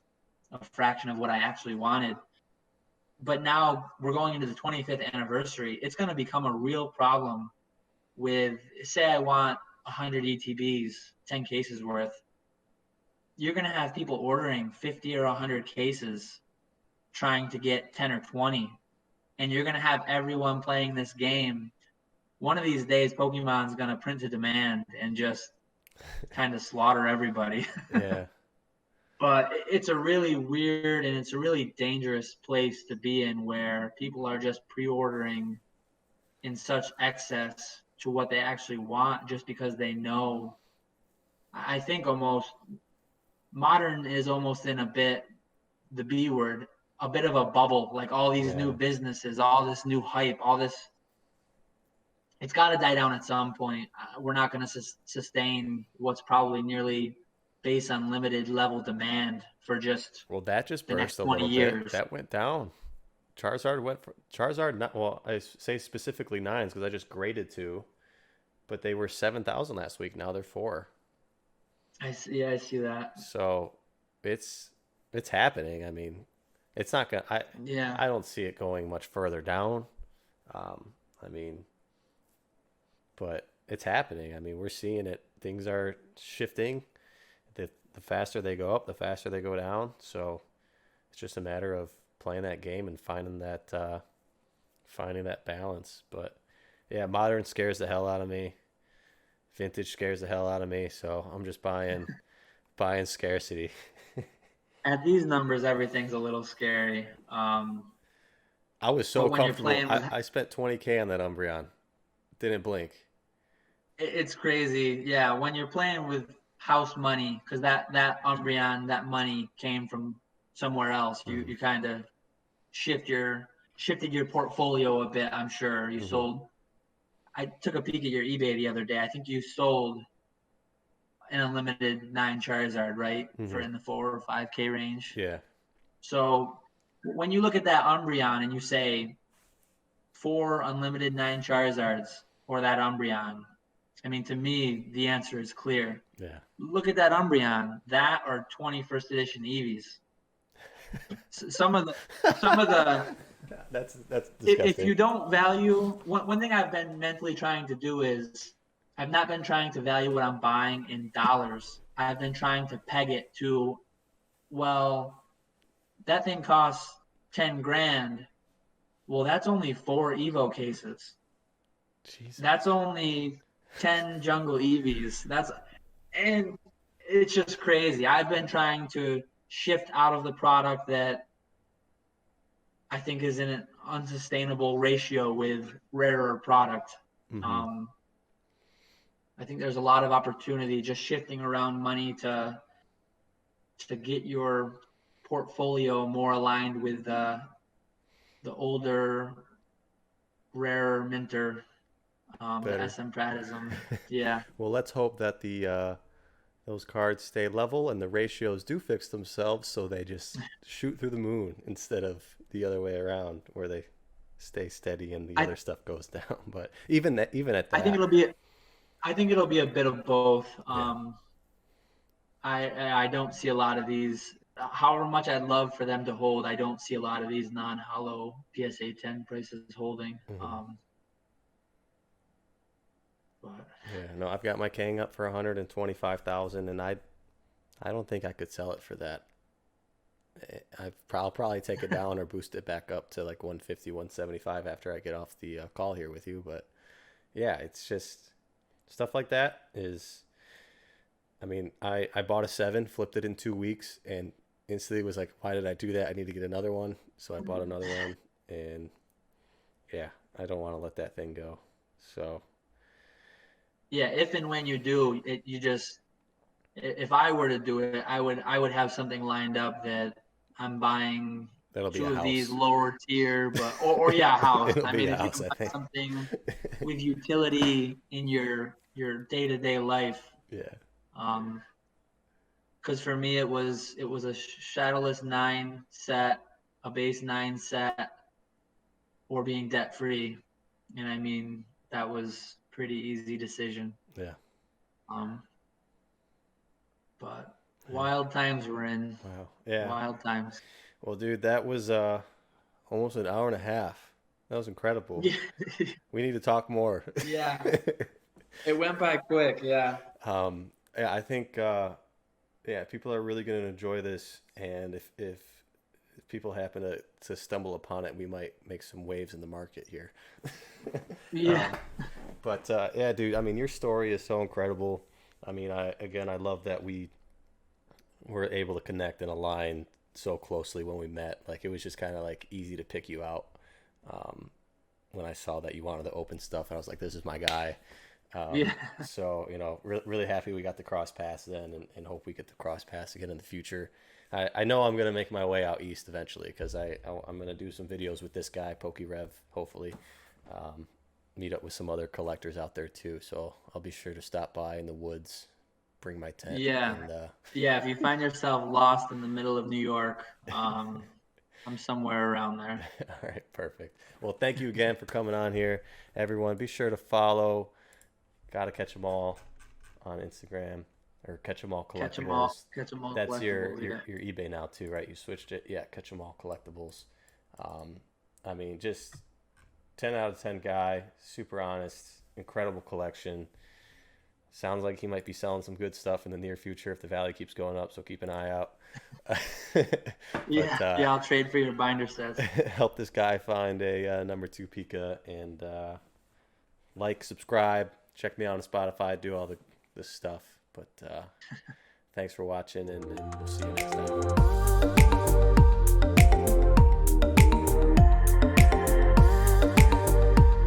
a fraction of what I actually wanted. But now we're going into the 25th anniversary. It's going to become a real problem with, say, I want 100 ETBs, 10 cases worth. You're going to have people ordering 50 or 100 cases trying to get 10 or 20. And you're going to have everyone playing this game. One of these days, Pokemon's going to print to demand and just kind of slaughter everybody. Yeah. But it's a really weird and it's a really dangerous place to be in where people are just pre-ordering in such excess to what they actually want just because they know. I think almost modern is almost in a bit the B word, a bit of a bubble, like all these new Yeah. businesses, all this new hype, all this. It's got to die down at some point. We're not going to sustain what's probably nearly base unlimited level demand for just Well, that just the next burst a 20 little bit. years. That went down. Charizard. Not well. I say specifically nines because I just graded 2, but they were 7,000 last week. Now they're 4. I see that. So it's it's happening. I mean, it's not gonna. Yeah. I don't see it going much further down. I mean, but it's happening. I mean, we're seeing it. Things are shifting. The faster they go up, the faster they go down. So it's just a matter of playing that game and finding that balance. But yeah, modern scares the hell out of me. Vintage scares the hell out of me. So I'm just buying scarcity. At these numbers, everything's a little scary. I was so But when you're comfortable. playing I, with, I spent 20K on that Umbreon. Didn't blink. it's crazy. Yeah, when you're playing with house money, because that Umbreon, that money came from somewhere else. You Mm-hmm. you kind of shifted your portfolio a bit. I'm sure you Mm-hmm. sold. I took a peek at your eBay the other day. I think you sold an unlimited 9 Charizard, right? For Mm-hmm. in the 4 or 5K range. Yeah. So when you look at that Umbreon and you say 4 unlimited 9 Charizards or that Umbreon, I mean, to me, the answer is clear. Yeah. Look at that Umbreon, that or 21st edition Eevees. Some of the That's if disgusting. you don't value one thing I've been mentally trying to do is I've not been trying to value what I'm buying in dollars. I've been trying to peg it to, well, that thing costs 10 grand. Well, that's only 4 Evo cases. Jesus. That's only 10 jungle EVs. And it's just crazy. I've been trying to shift out of the product that I think is in an unsustainable ratio with rarer product. Mm-hmm. Um, I think there's a lot of opportunity just shifting around money to get your portfolio more aligned with the older, rarer minter, the Better. SM Pradism. Yeah. Well, let's hope that the those cards stay level and the ratios do fix themselves, so they just shoot through the moon instead of the other way around, where they stay steady and the I other stuff goes down. But even at I think that, it'll be a bit of both. yeah. I don't see a lot of these. However much I'd love for them to hold, I don't see a lot of these non-hollow PSA 10 prices holding. Mm-hmm. Yeah, no, I've got my Kang up for 125,000, and I don't think I could sell it for that. I'll probably take it down or boost it back up to like 150, 175 after I get off the call here with you. But yeah, it's just stuff like that is. I mean, I bought a seven, flipped it in 2 weeks, and instantly was like, why did I do that? I need to get another one. So I bought another one, and yeah, I don't want to let that thing go. So Yeah, if and when you do, you just if I were to do it, I would have something lined up that I'm buying that'll be a two of these house. lower tier, but or yeah, a house. It'll I be mean, a if you house, can I buy think. something with utility in your day to day life, Yeah. um, because for me it was a shadowless 9 set, a base 9 set, or being debt free, and I mean that was pretty easy decision. Yeah. Um, but Yeah. wild times we're in. Wow. Yeah. Wild times. Well, dude, that was almost an hour and a half. That was incredible. Yeah, We need to talk more. yeah. It went by quick. Yeah. Yeah, I think yeah, people are really going to enjoy this, and if people happen to stumble upon it, we might make some waves in the market here. Yeah. um, but yeah, dude, I mean, your story is so incredible. I mean, I love that we were able to connect and align so closely when we met. Like it was just kind of like easy to pick you out. Um, when I saw that you wanted to open stuff, I was like, this is my guy. Yeah. So really happy we got the cross pass then, and hope we get the cross pass again in the future. I know I'm gonna make my way out east eventually because I'm gonna do some videos with this guy PokeRev, hopefully. Um, Meet up with some other collectors out there too. So I'll be sure to stop by in the woods, bring my tent, Yeah. and Yeah. If you find yourself lost in the middle of New York, I'm somewhere around there. all right, perfect. Well, thank you again for coming on here, everyone. Be sure to follow Gotta Catch 'em All on Instagram or Catch 'em All Collectibles. Catch 'em all That's collectibles. Yeah. your eBay now too, right? You switched it. Yeah, Catch 'em All Collectibles. Um, I mean, just 10 out of 10 guy, super honest, incredible collection. Sounds like he might be selling some good stuff in the near future if the value keeps going up, so keep an eye out. Yeah. But Yeah. I'll trade for your binder sets. help this guy find a number two Pika, and like, subscribe, check me out on Spotify, do all this stuff. But thanks for watching, and we'll see you next time.